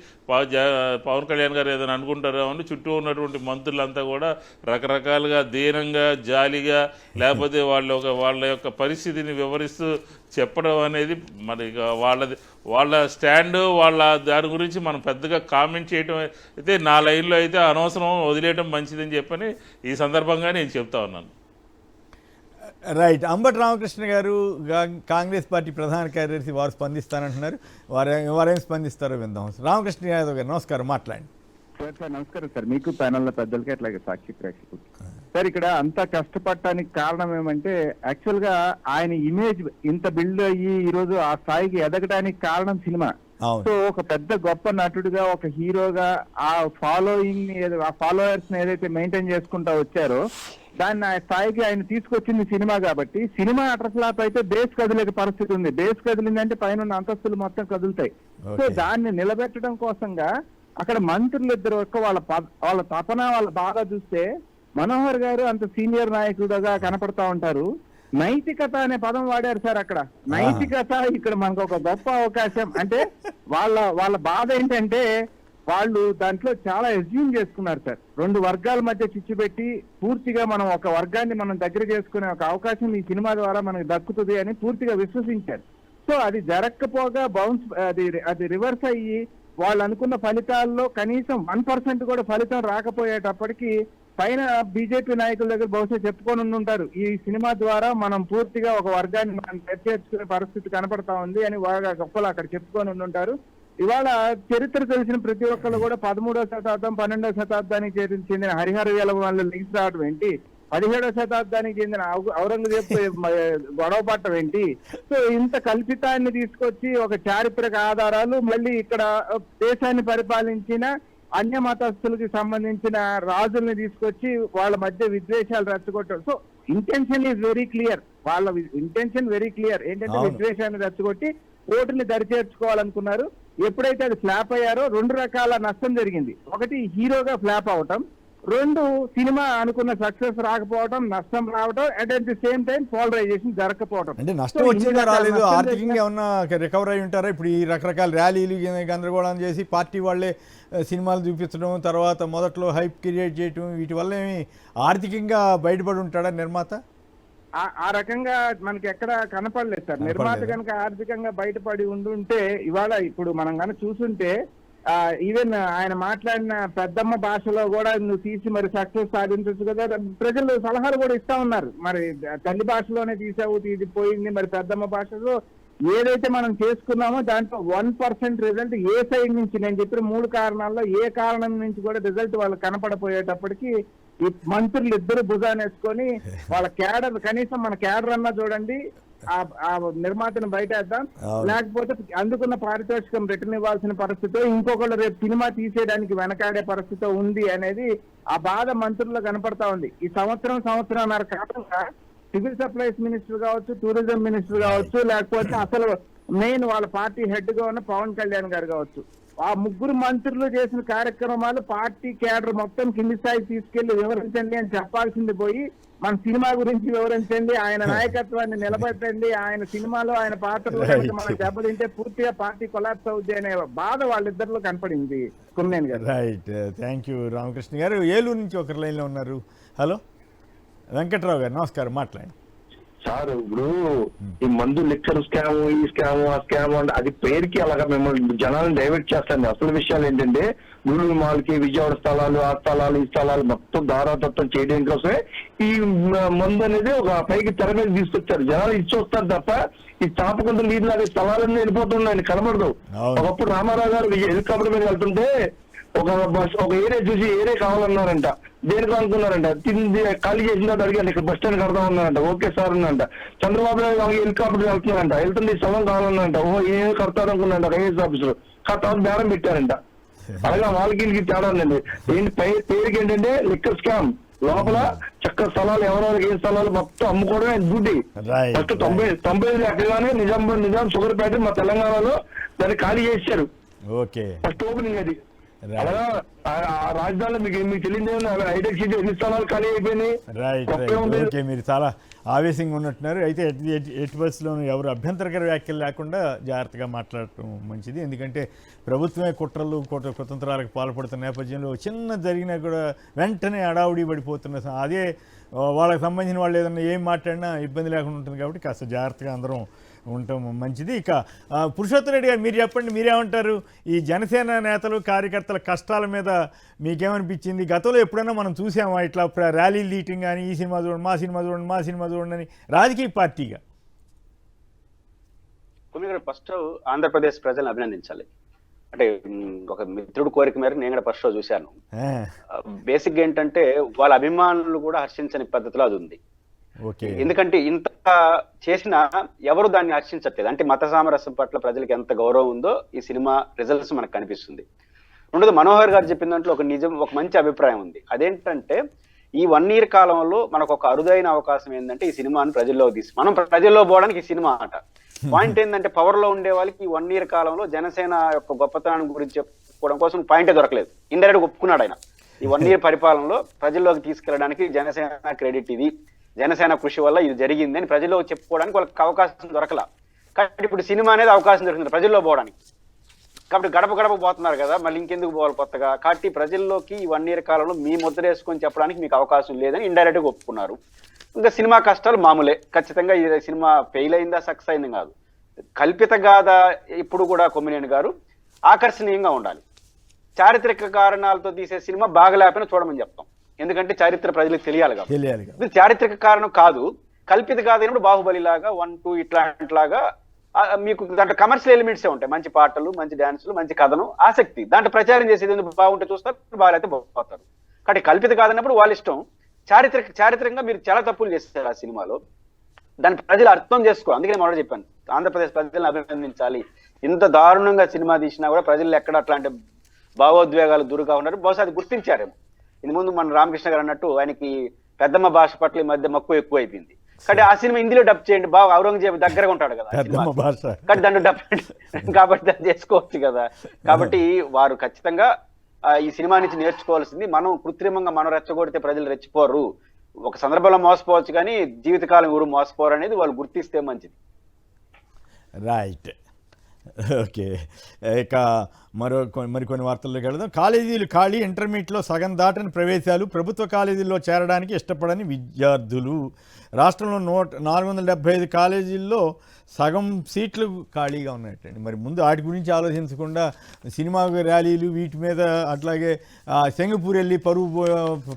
పవన్ కళ్యాణ్ గారు ఏదైనా అనుకుంటారో అని చుట్టూ ఉన్నటువంటి మంత్రులంతా కూడా రకరకాలుగా దీనంగా, జాలిగా, లేకపోతే వాళ్ళ యొక్క పరిస్థితిని వివరిస్తూ చెప్పడం అనేది మరి వాళ్ళ స్టాండ్, వాళ్ళ దాని గురించి మనం పెద్దగా కామెంట్ చేయటం అయితే నా లైన్లో అయితే అనవసరం, వదిలేయటం మంచిదని చెప్పని ఈ సందర్భంగా నేను చెప్తా ఉన్నాను. రైట్. అంబటి రామకృష్ణ గారు కాంగ్రెస్ పార్టీ ప్రధాన కార్యదర్శి, వారు స్పందిస్తానంటున్నారు. వారేం స్పందిస్తారో విందాం. రామకృష్ణ యాదవ్ గారు నమస్కారం, మాట్లాడండి. సార్ నమస్కారం సార్, మీకు ప్యానల్ పెద్దలకి అట్లాగే సాక్షి ప్రేక్షకులు. సార్ ఇక్కడ అంత కష్టపడటానికి కారణం ఏమంటే యాక్చువల్ గా ఆయన ఇమేజ్ ఇంత బిల్డ్ అయ్యి ఈ రోజు ఆ స్థాయికి ఎదగడానికి కారణం సినిమా. సో ఒక పెద్ద గొప్ప నటుడిగా, ఒక హీరోగా ఆ ఫాలోయింగ్ ఆ ఫాలోయర్స్ ని ఏదైతే మెయింటైన్ చేసుకుంటా వచ్చారో దాన్ని ఆ స్థాయికి ఆయన తీసుకొచ్చింది సినిమా. కాబట్టి సినిమా అటర్ఫ్లాప్ అయితే బేస్ కదిలే పరిస్థితి ఉంది. బేస్ కదిలిందంటే పైన ఉన్న అంతస్తులు మొత్తం కదులుతాయి. సో దాన్ని నిలబెట్టడం కోసంగా అక్కడ మంత్రులు ఇద్దరు యొక్క వాళ్ళ తపన, వాళ్ళ బాధ చూస్తే మనోహర్ గారు అంత సీనియర్ నాయకుడుగా కనపడతా ఉంటారు. నైతికత అనే పదం వాడారు సార్ అక్కడ. నైతికత ఇక్కడ మనకు ఒక గొప్ప అవకాశం. అంటే వాళ్ళ బాధ ఏంటంటే వాళ్ళు దాంట్లో చాలా ఎస్యూమ్ చేసుకున్నారు సార్. 2 వర్గాల మధ్య చిచ్చు పెట్టి పూర్తిగా మనం ఒక వర్గాన్ని మనం దగ్గర చేసుకునే ఒక అవకాశం ఈ సినిమా ద్వారా మనకు దక్కుతుంది అని పూర్తిగా విశ్వసించారు. సో అది జరగకపోగా అది రివర్స్ అయ్యి వాళ్ళు అనుకున్న ఫలితాల్లో కనీసం 1% కూడా ఫలితం రాకపోయేటప్పటికీ పైన బీజేపీ నాయకుల దగ్గర బహుశా చెప్పుకొని ఉంటారు, ఈ సినిమా ద్వారా మనం పూర్తిగా ఒక వర్గాన్ని మనం చేర్చుకునే పరిస్థితి కనపడతా ఉంది అని బాగా గొప్పలు అక్కడ చెప్పుకొని ఉంటారు. ఇవాళ చరిత్ర తెలిసిన ప్రతి ఒక్కరు కూడా 13వ శతాబ్దం 12వ శతాబ్దానికి చెందిన హరిహర వేల వాళ్ళు లీక్స్ రావడం ఏంటి, 17వ శతాబ్దానికి చెందిన ఔరంగజేబ్ గొడవ పట్టడం ఏంటి. సో ఇంత కల్పితాన్ని తీసుకొచ్చి ఒక చారిత్రక ఆధారాలు, మళ్ళీ ఇక్కడ దేశాన్ని పరిపాలించిన అన్య మతస్థులకి సంబంధించిన రాజుల్ని తీసుకొచ్చి వాళ్ళ మధ్య విద్వేషాలు రెచ్చగొట్టారు. So intention is very clear. వాళ్ళ ఇంటెన్షన్ వెరీ క్లియర్ ఏంటంటే విద్వేషాన్ని రెచ్చగొట్టి ఓటుని దరిచేర్చుకోవాలనుకున్నారు. ఎప్పుడైతే అది ఫ్లాప్ అయ్యారో 2 రకాల నష్టం జరిగింది. ఒకటి హీరోగా ఫ్లాప్ అవటం, 2 సినిమా అనుకున్న సక్సెస్ రాకపోవడం, నష్టం రావడం, at the same time polarisation జరగకపోవడం. అంటే నష్టం వచ్చిందా రాలేదు, ఆర్థికంగా ఏమన్నా రికవర్ అయి ఉంటారా? ఇప్పుడు ఈ రకరకాల ర్యాలీలు గందరగోళం చేసి పార్టీ వాళ్ళే సినిమాలు చూపించడం, తర్వాత మొదట్లో హైప్ క్రియేట్ చేయటం, వీటి వల్ల ఏమి ఆర్థికంగా బయటపడి ఉంటాడా నిర్మాత? ఆ రకంగా మనకి ఎక్కడ కనపడలేదు సార్. నిర్మాత కనుక ఆర్థికంగా బయటపడి ఉండుంటే ఇవాళ ఇప్పుడు మనం కనుక చూసుంటే ఈవెన్ ఆయన మాట్లాడిన పెద్దమ్మ భాషలో కూడా నువ్వు తీసి మరి సక్సెస్ సాధించవచ్చు కదా. ప్రజలు సలహాలు కూడా ఇస్తా ఉన్నారు, మరి తల్లి భాషలోనే తీసావు, ఇది పోయింది, మరి పెద్దమ్మ భాషలో ఏదైతే మనం చేసుకున్నామో దాంట్లో 1% రిజల్ట్ ఏ సైడ్ నుంచి, నేను చెప్పిన 3 కారణాల్లో ఏ కారణం నుంచి కూడా రిజల్ట్ వాళ్ళు కనపడపోయేటప్పటికి ఈ మంత్రులు ఇద్దరు భుజాన్ని వేసుకొని వాళ్ళ క్యాడర్, కనీసం మన క్యాడర్ అన్నా చూడండి, ఆ నిర్మాతను బయటేద్దాం, లేకపోతే అందుకున్న పారితోషికం రిటర్న్ ఇవ్వాల్సిన పరిస్థితి, ఇంకొకళ్ళు రేపు సినిమా తీసేయడానికి వెనకాడే పరిస్థితి ఉంది అనేది ఆ బాధ మంత్రుల్లో కనపడతా ఉంది. ఈ సంవత్సరంన్నర కాలంగా సివిల్ సప్లైస్ మినిస్టర్ కావచ్చు, టూరిజం మినిస్టర్ కావచ్చు, లేకపోతే అసలు మెయిన్ వాళ్ళ పార్టీ హెడ్ గా ఉన్న పవన్ కళ్యాణ్ గారు కావచ్చు, ఆ 3 మంత్రులు చేసిన కార్యక్రమాలు పార్టీ క్యాడర్ మొత్తం కింది స్థాయికి తీసుకెళ్లి వివరించండి అని చెప్పాల్సింది పోయి మన సినిమా గురించి వివరించండి, ఆయన నాయకత్వాన్ని నిలబెట్టండి, ఆయన సినిమాలో ఆయన పాత్రలో మనం దెబ్బతింటే పూర్తిగా పార్టీ కొలాప్స్ అవుద్ది అనే బాధ వాళ్ళిద్దరిలో కనపడింది. కుమ్మేన్ గారు. రైట్, థ్యాంక్ యూ రామకృష్ణ గారు. ఏలూరు నుంచి ఒకరి లైన్లో ఉన్నారు. హలో వెంకట్రావు గారు, నమస్కారం, మాట్లాడండి. సార్ ఇప్పుడు ఈ మందు లిక్కర్ స్కామ్, ఈ స్కామ్, ఆ స్కామ్ అంటే అది పేరుకి అలాగా మిమ్మల్ని జనాలను డైవర్ట్ చేస్తాను. అసలు విషయాలు ఏంటంటే లూలు మాల్కి, విజయవాడ స్థలాలు, ఆ స్థలాలు, ఈ స్థలాలు మొత్తం దారాతత్వం చేయడం కోసమే ఈ మందు అనేది ఒక పైకి తెర మీద తీసుకొచ్చారు. జనాలు ఇచ్చి వస్తారు తప్ప ఈ చాపకుంత నీళ్ళలాగా స్థలాలన్నీ వెళ్ళిపోతున్నాయి, కనబడదు. ఒకప్పుడు రామారావు గారు హెలికాప్టర్ మీద వెళ్తుంటే ఒక ఏరియా చూసి ఏరియా కావాలన్నారంట. దేనికి అనుకున్నారంట, తింది ఖాళీ చేసిన తర్వాత అడిగారు ఇక్కడ బస్ స్టాండ్ కడతా ఉన్నారంట. ఓకే సార్ అన్నారంట. చంద్రబాబు నాయుడు హెలికాప్టర్ వెళ్తున్నారంట, వెళ్తుంది స్థలం కావాలన్నారంట. ఏం కడతారు అనుకున్నారంట ఐఏఎస్ ఆఫీసర్. తర్వాత బేరం పెట్టారంట. అలాగా వాళ్ళకి తేడా ఉందండి. ఏంటి పేరుకి ఏంటంటే లిక్కర్ స్కామ్, లోపల చక్కర స్థలాలు ఎవరెవరికి ఏ స్థలాలు మొత్తం అమ్ముకోవడమే డ్యూటీ. ఫస్ట్ 95 ఎక్కగానే నిజాం షుగర్ ఫ్యాక్టరీ మా తెలంగాణలో దాన్ని ఖాళీ చేశారు. ఫస్ట్ ఓపెనింగ్ అది. అలాగా రాజధానిలో మీకు తెలియదు హైటెక్ సిటీ ఎన్ని స్థలాలు ఖాళీ అయిపోయినాయి. ఓకే, మీరు చాలా ఆవేశంగా ఉన్నట్టున్నారు. అయితే ఎట్టి బస్సులోనూ ఎవరు అభ్యంతరకర వ్యాఖ్యలు లేకుండా జాగ్రత్తగా మాట్లాడటం మంచిది. ఎందుకంటే ప్రభుత్వమే కుట్రలు కుతంత్రాలకు పాల్పడుతున్న నేపథ్యంలో చిన్న జరిగినా కూడా వెంటనే అడావుడి పడిపోతున్న అదే వాళ్ళకి సంబంధించిన వాళ్ళు ఏదన్నా ఏం మాట్లాడినా ఇబ్బంది లేకుండా ఉంటుంది. కాబట్టి కాస్త జాగ్రత్తగా అందరం ఉండటం మంచిది. ఇక పురుషోత్తం రెడ్డి గారు మీరు చెప్పండి, మీరేమంటారు? ఈ జనసేన నేతలు కార్యకర్తల కష్టాల మీద మీకేమనిపించింది? గతంలో ఎప్పుడైనా మనం చూసామా ఇట్లా ర్యాలీలు తీయటం కానీ, ఈ సినిమా చూడండి, మా సినిమా చూడండి, మా సినిమా చూడండి అని రాజకీయ పార్టీగా? ఫస్ట్ ఆంధ్రప్రదేశ్ ప్రజలను అభినందించాలి. అంటే ఒక మిత్రుడు కోరిక మేరకు నేను కూడా ఫస్ట్ షో చూశాను. బేసిక్ ఏంటంటే వాళ్ళ అభిమానులు కూడా హర్షించని పద్ధతిలో అది ఉంది. ఎందుకంటే ఇంత చేసినా ఎవరు దాన్ని హర్షించట్లేదు. అంటే మత సామరస్యం పట్ల ప్రజలకు ఎంత గౌరవం ఉందో ఈ సినిమా రిజల్ట్స్ మనకు కనిపిస్తుంది. రెండోది మనోహర్ గారు చెప్పిన దాంట్లో ఒక మంచి అభిప్రాయం ఉంది. అదేంటంటే ఈ 1 year కాలంలో మనకు ఒక అరుదైన అవకాశం ఏంటంటే ఈ సినిమాని ప్రజల్లో మనం ప్రజల్లో పోవడానికి ఈ సినిమా ఆట. పాయింట్ ఏంటంటే పవర్ లో ఉండే వాళ్ళకి ఈ 1 year కాలంలో జనసేన యొక్క గొప్పతనం గురించి చెప్పుకోవడం కోసం పాయింటే దొరకలేదు. ఇండైరెక్ట్ ఒప్పుకున్నాడు ఆయన. ఈ 1 year పరిపాలనలో ప్రజల్లోకి తీసుకెళ్ళడానికి జనసేన క్రెడిట్ ఇది, జనసేన కృషి వల్ల ఇది జరిగింది అని ప్రజల్లో చెప్పుకోవడానికి వాళ్ళకి అవకాశం దొరకలా. కాబట్టి ఇప్పుడు సినిమా అనేది అవకాశం దొరికింది ప్రజల్లో పోవడానికి. కాబట్టి గడప పోతున్నారు కదా, మళ్ళీ ఇంకెందుకు పోవాలి కొత్తగా. కాబట్టి ప్రజల్లోకి ఈ 1 year కాలంలో మీ ముద్ర వేసుకొని చెప్పడానికి మీకు అవకాశం లేదని ఇండైరెక్ట్ గా ఒప్పుకున్నారు. ఇంకా సినిమా కష్టాలు మామూలే. ఖచ్చితంగా ఈ సినిమా ఫెయిల్ అయిందా సక్సెస్ అయింది కాదు. కల్పిత గాథ ఇప్పుడు కూడా కొమ్మినేని గారు ఆకర్షణీయంగా ఉండాలి. చారిత్రక కారణాలతో తీసే సినిమా బాగలేకపోయినా చూడమని చెప్తాం. ఎందుకంటే చరిత్ర ప్రజలకు తెలియాలి కాబట్టి. ఇది చారిత్రక కారణం కాదు, కల్పిత గాథ అయినప్పుడు బాహుబలి లాగా 1, 2 ఇట్లాంటిలాగా మీకు దాంట్లో కమర్షియల్ ఎలిమెంట్సే ఉంటాయి. మంచి పాటలు, మంచి డాన్సులు, మంచి కథనం, ఆసక్తి. దాంట్లో ప్రచారం చేసేది ఎందుకు బాగుంటే చూస్తారు, బాగాలైతే పోతారు. కాబట్టి కల్పిత కాదన్నప్పుడు వాళ్ళ ఇష్టం. చారిత్రకంగా మీరు చాలా తప్పులు చేస్తారు ఆ సినిమాలో. దాన్ని ప్రజలు అర్థం చేసుకో. అందుకని మొదట చెప్పాను, ఆంధ్రప్రదేశ్ ప్రజలను అభినందించాలి. ఇంత దారుణంగా సినిమా తీసినా కూడా ప్రజలు ఎక్కడ అట్లాంటి భావోద్వేగాలు దూరుగా ఉన్నారు. బహుశా అది గుర్తించారేమో. ఇందు ముందు మన రామకృష్ణ గారు అన్నట్టు ఆయనకి పెద్దమ్మ భాష పట్ల ఈ మధ్య మక్కువ ఎక్కువ అయిపోయింది. కాబట్టి ఆ సినిమా హిందీలో డబ్ చేయండి, బాగా ఔరంగజేబు దగ్గరగా ఉంటాడు కదా, కాబట్టి దాన్ని డబ్ కాబట్టి దాన్ని చేసుకోవచ్చు కదా. కాబట్టి వారు ఖచ్చితంగా ఈ సినిమా నుంచి నేర్చుకోవాల్సింది, మనం కృత్రిమంగా మనం రెచ్చగొడితే ప్రజలు రెచ్చిపోరు. ఒక సందర్భంలో మోసపోవచ్చు కానీ జీవితకాలం ఊరు మోసపోరు అనేది వాళ్ళు గుర్తిస్తే మంచిది. Right, okay. ఇక మరికొన్ని వార్తల్లోకి వెళదాం. కాలేజీలు ఖాళీ, ఇంటర్మీడియట్లో సగం దాటని ప్రవేశాలు, ప్రభుత్వ కాలేజీల్లో చేరడానికి ఇష్టపడని విద్యార్థులు. రాష్ట్రంలో 475 కాలేజీల్లో సగం సీట్లు ఖాళీగా ఉన్నాయటండి. మరి ముందు వాటి గురించి ఆలోచించకుండా సినిమా ర్యాలీలు వీటి మీద, అట్లాగే సింగపూర్ వెళ్ళి పరువు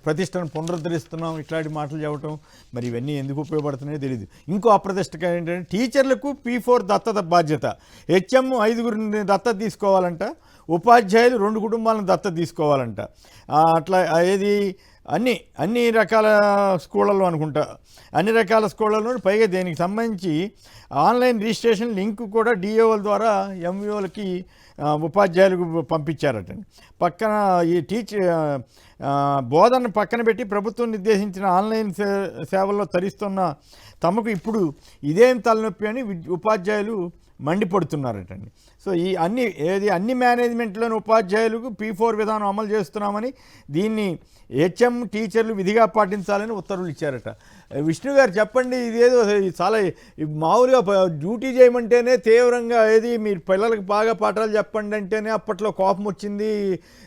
ప్రతిష్టను పునరుద్ధరిస్తున్నాం ఇట్లాంటి మాటలు చెప్పడం, మరి ఇవన్నీ ఎందుకు ఉపయోగపడుతున్నాయో తెలియదు. ఇంకో అప్రతిష్టగా ఏంటంటే టీచర్లకు P4 దత్తత బాధ్యత. HM 5 దత్తత తీసుకోవాలంట, ఉపాధ్యాయులు 2 కుటుంబాలను దత్తత తీసుకోవాలంట. అట్లా ఏది అన్ని రకాల స్కూళ్ళల్లో అనుకుంటా, అన్ని రకాల స్కూళ్ళల్లో. పైగా దీనికి సంబంధించి ఆన్లైన్ రిజిస్ట్రేషన్ లింక్ కూడా డిఓల ద్వారా ఎంఈఓలకి ఉపాధ్యాయులకు పంపించారటండి. పక్కన ఈ బోధన పక్కన పెట్టి ప్రభుత్వం నిర్దేశించిన ఆన్లైన్ సేవల్లో తరిస్తున్న తమకు ఇప్పుడు ఇదేం తలనొప్పి అని ఉపాధ్యాయులు మండిపడుతున్నారటండి. సో ఈ అన్ని మేనేజ్మెంట్లోని ఉపాధ్యాయులకు P4 విధానం అమలు చేస్తున్నామని, దీన్ని HM టీచర్లు విధిగా పాటించాలని ఉత్తర్వులు ఇచ్చారట. విష్ణు గారు చెప్పండి, ఇదేదో చాలా మామూలుగా డ్యూటీ చేయమంటేనే తీవ్రంగా మీరు పిల్లలకు బాగా పాఠాలు చెప్పండి అంటేనే అప్పట్లో కోపం వచ్చింది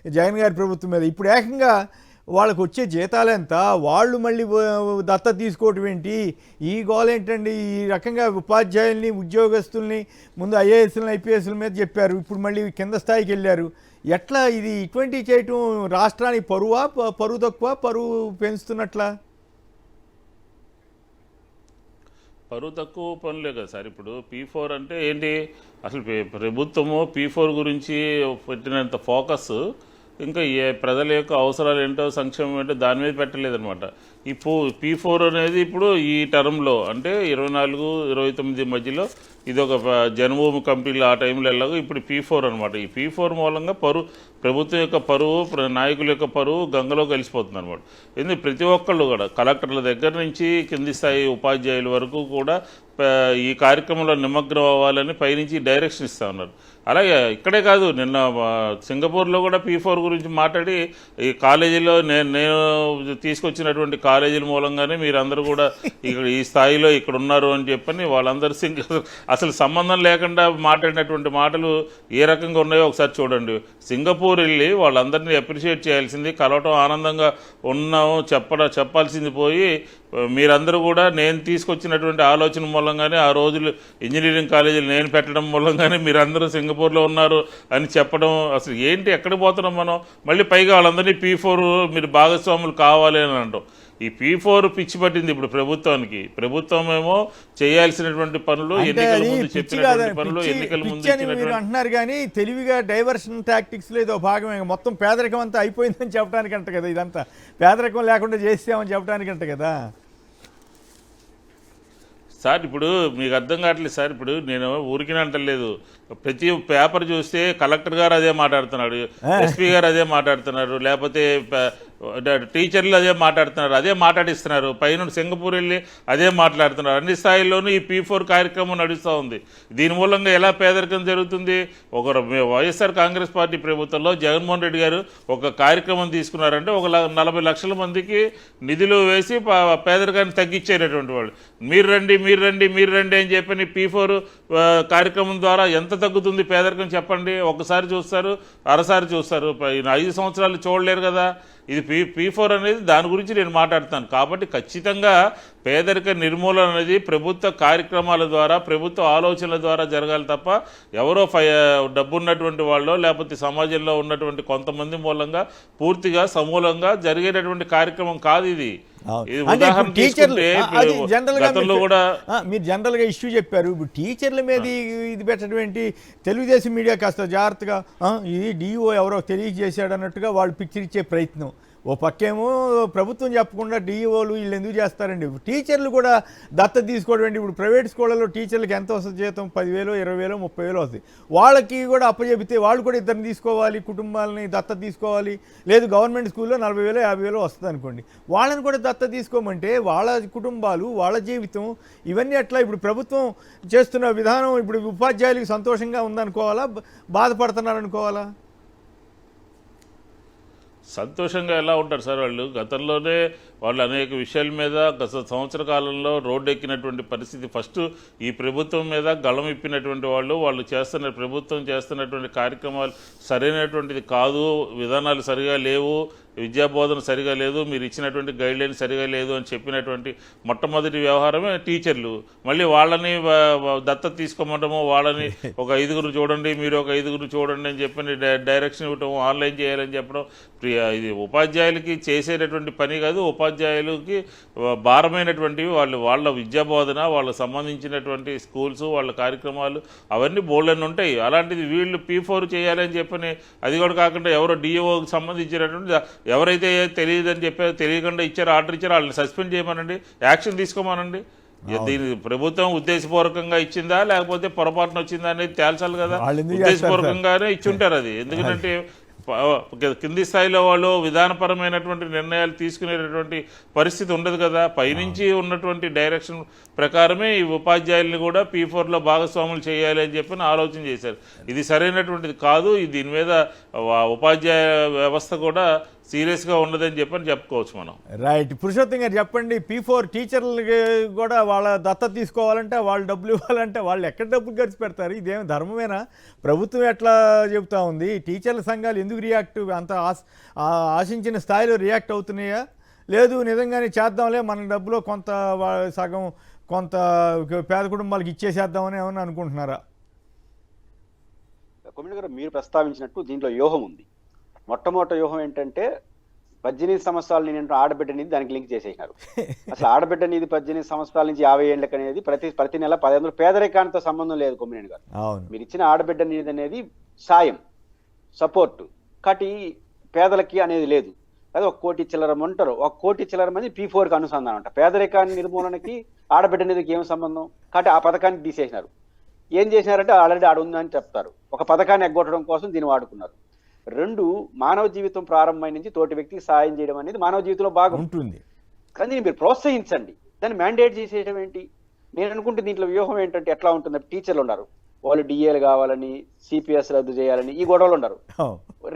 జగన్ గారి ప్రభుత్వం మీద. ఇప్పుడు ఏకంగా వాళ్ళకు వచ్చే జీతాలు ఎంత, వాళ్ళు మళ్ళీ దత్తత తీసుకోవటం ఏంటి, ఈ గోల ఏంటండి? ఈ రకంగా ఉపాధ్యాయుల్ని ఉద్యోగస్తుల్ని ముందు ఐఏఎస్లని ఐపీఎస్ల మీద చెప్పారు, ఇప్పుడు మళ్ళీ కింద స్థాయికి వెళ్ళారు. ఎట్లా ఇది ఇటువంటివి చేయటం రాష్ట్రానికి పరువా, పరువు తక్కువ, పరువు పెంచుతున్నట్లా? పరువు తక్కువ పనులే కదా సార్. ఇప్పుడు P4 అంటే ఏంటి, అసలు ప్రభుత్వము P4 గురించి పెట్టినంత ఫోకస్ ఇంకా ప్రజల యొక్క అవసరాలు ఏంటో, సంక్షేమం ఏంటో దాని మీద పెట్టలేదన్నమాట. ఈ P4 అనేది ఇప్పుడు ఈ టర్మ్లో అంటే 24-29 మధ్యలో ఇది ఒక జన్మభూమి కంపెనీలు ఆ టైంలో వెళ్ళగా ఇప్పుడు P4 అనమాట. ఈ P4 మూలంగా ప్రభుత్వం యొక్క పరువు, నాయకుల యొక్క పరువు గంగలో కలిసిపోతుంది అనమాట. ఎందుకు ప్రతి ఒక్కళ్ళు కూడా కలెక్టర్ల దగ్గర నుంచి కింది స్థాయి ఉపాధ్యాయుల వరకు కూడా ఈ కార్యక్రమంలో నిమగ్నం అవ్వాలని పైనుంచి డైరెక్షన్ ఇస్తూ ఉన్నారు. అలాగే ఇక్కడే కాదు, నిన్న సింగపూర్లో కూడా P4 గురించి మాట్లాడి ఈ కాలేజీలో నేను తీసుకొచ్చినటువంటి కాలేజీల మూలంగానే మీరందరూ కూడా ఇక్కడ ఈ స్థాయిలో ఇక్కడ ఉన్నారు అని చెప్పని వాళ్ళందరూ అసలు సంబంధం లేకుండా మాట్లాడినటువంటి మాటలు ఏ రకంగా ఉన్నాయో ఒకసారి చూడండి. సింగపూర్ వెళ్ళి వాళ్ళందరినీ అప్రిషియేట్ చేయాల్సింది, కలవటం ఆనందంగా ఉన్నాము చెప్పాల్సింది పోయి మీరందరూ కూడా నేను తీసుకొచ్చినటువంటి ఆలోచన మూలంగానే ఆ రోజులు ఇంజనీరింగ్ కాలేజీలు నేను పెట్టడం మూలంగానే మీరందరూ సింగపూర్లో ఉన్నారు అని చెప్పడం, అసలు ఏంటి, ఎక్కడికి పోతున్నాం మనం? మళ్ళీ పైగా వాళ్ళందరినీ P4 మీరు భాగస్వాములు కావాలి అని అంటాం. ఈ P4 పిచ్చి పట్టింది ఇప్పుడు ప్రభుత్వానికి. ప్రభుత్వం ఏమో చేయాల్సినటువంటి పనులు, ఎన్నికల ముందు చెప్పినటువంటి పనులు, ఎన్నికల ముందు మీరు అంటున్నారు కానీ తెలివిగా డైవర్షన్ టాక్టిక్స్ లో ఇదో భాగమే. మొత్తం పేదరికం అంతా అయిపోయిందని చెప్పడానికి అంట కదా, ఇదంతా పేదరికం లేకుండా చేసామని చెప్పడానికి అంట కదా సార్. ఇప్పుడు మీకు అర్థం కావట్లేదు సార్. ఇప్పుడు నేను ఊరికినే అంటలేదు, ప్రతి పేపర్ చూస్తే కలెక్టర్ గారు అదే మాట్లాడుతున్నాడు, ఎస్పీ గారు అదే మాట్లాడుతున్నారు, లేకపోతే టీచర్లు అదే మాట్లాడుతున్నారు, అదే మాట్లాడిస్తున్నారు, పైన సింగపూర్ వెళ్ళి అదే మాట్లాడుతున్నారు. అన్ని స్థాయిల్లోనూ ఈ P4 కార్యక్రమం నడుస్తూ ఉంది. దీని మూలంగా ఎలా పేదరికం జరుగుతుంది? వైఎస్ఆర్ కాంగ్రెస్ పార్టీ ప్రభుత్వంలో జగన్మోహన్ రెడ్డి గారు ఒక కార్యక్రమం తీసుకున్నారంటే 40 లక్షల మందికి నిధులు వేసి పేదరికాన్ని తగ్గించేటటువంటి వాళ్ళు. మీరు రండి అని చెప్పని P4 కార్యక్రమం ద్వారా ఎంత తగ్గుతుంది పేదరికం చెప్పండి. ఒకసారి చూస్తారు, అరసారి చూస్తారు, 5 సంవత్సరాలు చూడలేరు కదా. ఇది P4 అనేది దాని గురించి నేను మాట్లాడుతాను. కాబట్టి ఖచ్చితంగా పేదరిక నిర్మూలన అనేది ప్రభుత్వ కార్యక్రమాల ద్వారా, ప్రభుత్వ ఆలోచనల ద్వారా జరగాలి తప్ప ఎవరో డబ్బున్నటువంటి వాళ్ళు లేకపోతే సమాజంలో ఉన్నటువంటి కొంతమంది మూలంగా పూర్తిగా సమూలంగా జరిగేటటువంటి కార్యక్రమం కాదు ఇది. ఉదాహరణ తీసుకుంటే గతంలో కూడా మీరు జనరల్ గా ఇష్యూ చెప్పారు. ఇప్పుడు టీచర్ల మీద ఇది పెట్టడం ఏంటి? తెలుగుదేశం మీడియా కాస్త జాగ్రత్తగా ఇది DO ఎవరో తెలియజేశాడు అన్నట్టుగా వాళ్ళు పిక్చర్ ఇచ్చే ప్రయత్నం. ఓ పక్కేమో ప్రభుత్వం చెప్పకుండా DOలు వీళ్ళు ఎందుకు చేస్తారండి? టీచర్లు కూడా దత్తత తీసుకోవడం ఏంటి? ఇప్పుడు ప్రైవేట్ స్కూళ్ళలో టీచర్లకు ఎంత వస్తుంది జీతం? 10,000, 20,000, 30,000 వస్తుంది. వాళ్ళకి కూడా అప్పచెబితే వాళ్ళు కూడా ఇద్దరిని తీసుకోవాలి, కుటుంబాలని దత్తత తీసుకోవాలి. లేదు గవర్నమెంట్ స్కూల్లో 40,000, 50,000 వస్తుంది అనుకోండి, వాళ్ళని కూడా దత్తత తీసుకోమంటే వాళ్ళ కుటుంబాలు, వాళ్ళ జీవితం ఇవన్నీ ఎట్లా? ఇప్పుడు ప్రభుత్వం చేస్తున్న విధానం ఇప్పుడు ఉపాధ్యాయులకు సంతోషంగా ఉందనుకోవాలా, బాధపడుతున్నారు అనుకోవాలా? సంతోషంగా ఎలా ఉంటారు సార్ వాళ్ళు? గతంలోనే వాళ్ళు అనేక విషయాల మీద గత సంవత్సర కాలంలో రోడ్డు ఎక్కినటువంటి పరిస్థితి. ఫస్ట్ ఈ ప్రభుత్వం మీద గళం ఇప్పినటువంటి వాళ్ళు ప్రభుత్వం చేస్తున్నటువంటి కార్యక్రమాలు సరైనటువంటిది కాదు, విధానాలు సరిగా లేవు, విద్యాబోధన సరిగా లేదు, మీరు ఇచ్చినటువంటి గైడ్లైన్ సరిగా లేదు అని చెప్పినటువంటి మొట్టమొదటి వ్యవహారమే టీచర్లు. మళ్ళీ వాళ్ళని దత్తత తీసుకోమంటాము, వాళ్ళని ఒక 5గురు చూడండి, మీరు ఒక 5గురు చూడండి అని చెప్పని డైరెక్షన్ ఇవ్వటం, ఆన్లైన్ చేయాలని చెప్పడం. ఇది ఉపాధ్యాయులకి చేసేటటువంటి పని కాదు, ఉపాధ్యాయులకి భారమైనటువంటివి. వాళ్ళ విద్యాబోధన, వాళ్ళకు సంబంధించినటువంటి స్కూల్స్, వాళ్ళ కార్యక్రమాలు అవన్నీ బోల్డని ఉంటాయి. అలాంటిది వీళ్ళు P4 చేయాలని చెప్పని, అది కూడా కాకుండా ఎవరో DOకి సంబంధించినటువంటి ఎవరైతే తెలియదని చెప్పారో, తెలియకుండా ఇచ్చారో ఆర్డర్ ఇచ్చారో వాళ్ళని సస్పెండ్ చేయమనండి, యాక్షన్ తీసుకోమనండి. దీని ప్రభుత్వం ఉద్దేశపూర్వకంగా ఇచ్చిందా లేకపోతే పొరపాటున వచ్చిందా అనేది తేల్చాలి కదా. ఉద్దేశపూర్వకంగానే ఇచ్చుంటారు అది. ఎందుకంటే కింది స్థాయిలో వాళ్ళు విధానపరమైనటువంటి నిర్ణయాలు తీసుకునేటటువంటి పరిస్థితి ఉండదు కదా. పైనుంచి ఉన్నటువంటి డైరెక్షన్ ప్రకారమే ఈ ఉపాధ్యాయుల్ని కూడా P4లో భాగస్వాములు చేయాలి అని చెప్పి ఆలోచన చేశారు. ఇది సరైనటువంటిది కాదు. దీని మీద ఉపాధ్యాయ వ్యవస్థ కూడా సీరియస్గా ఉండదని చెప్పుకోవచ్చు మనం. రైట్. పురుషోత్తం గారు చెప్పండి, P4 టీచర్లకి కూడా వాళ్ళ దత్తత తీసుకోవాలంటే వాళ్ళు డబ్బులు ఇవ్వాలంటే వాళ్ళు ఎక్కడ డబ్బులు ఖర్చు పెడతారు? ఇదేమి ధర్మమేనా? ప్రభుత్వం ఎట్లా చెబుతా ఉంది? టీచర్ల సంఘాలు ఎందుకు అంత ఆశించిన స్థాయిలో రియాక్ట్ అవుతున్నాయా? లేదు నిజంగానే చేద్దాంలే మన డబ్బులో కొంత సగం కొంత పేద కుటుంబాలకు ఇచ్చేసేద్దామని ఏమన్నా అనుకుంటున్నారా? కొమ్మిడి గారు మీరు ప్రస్తావించినట్టు దీంట్లో వ్యూహం ఉంది. మొట్టమొదటి వ్యూహం ఏంటంటే 18 సంవత్సరాల నేను ఆడబిడ్డ నిధి దానికి లింక్ చేసేసినారు. అసలు ఆడబిడ్డ నిధి 18 సంవత్సరాల నుంచి 50 ఏళ్ళకి అనేది ప్రతి నెల 15 పేదరికానితో సంబంధం లేదు కొమ్మినేని గారు. మీరు ఇచ్చిన ఆడబిడ్డ నిధి అనేది సాయం, సపోర్ట్, కాబట్టి పేదలకి అనేది లేదు. అదే 1 కోటి చిల్లర ఉంటారు, 1 కోటి చిల్లర మంది P4కి అనుసంధానం అంట. పేదరికాన్ని నిర్మూలనకి ఆడబిడ్డ నిధికి ఏం సంబంధం? కాబట్టి ఆ పథకాన్ని తీసేసినారు. ఏం చేసినారంటే ఆల్రెడీ ఆడ ఉందని చెప్తారు. ఒక పథకాన్ని ఎగ్గొట్టడం కోసం దీన్ని వాడుకున్నారు. 2, మానవ జీవితం ప్రారంభమైన నుంచి తోటి వ్యక్తికి సాయం చేయడం అనేది మానవ జీవితంలో బాగా ఉంటుంది. కానీ మీరు ప్రోత్సహించండి, దాన్ని మ్యాండేట్ చేసేయడం ఏంటి? నేను అనుకుంటే దీంట్లో వ్యూహం ఏంటంటే ఎట్లా ఉంటుంది, టీచర్లు ఉన్నారు, వాళ్ళు డిఏలు కావాలని, సిపిఎస్ రద్దు చేయాలని ఈ గొడవలు ఉన్నారు.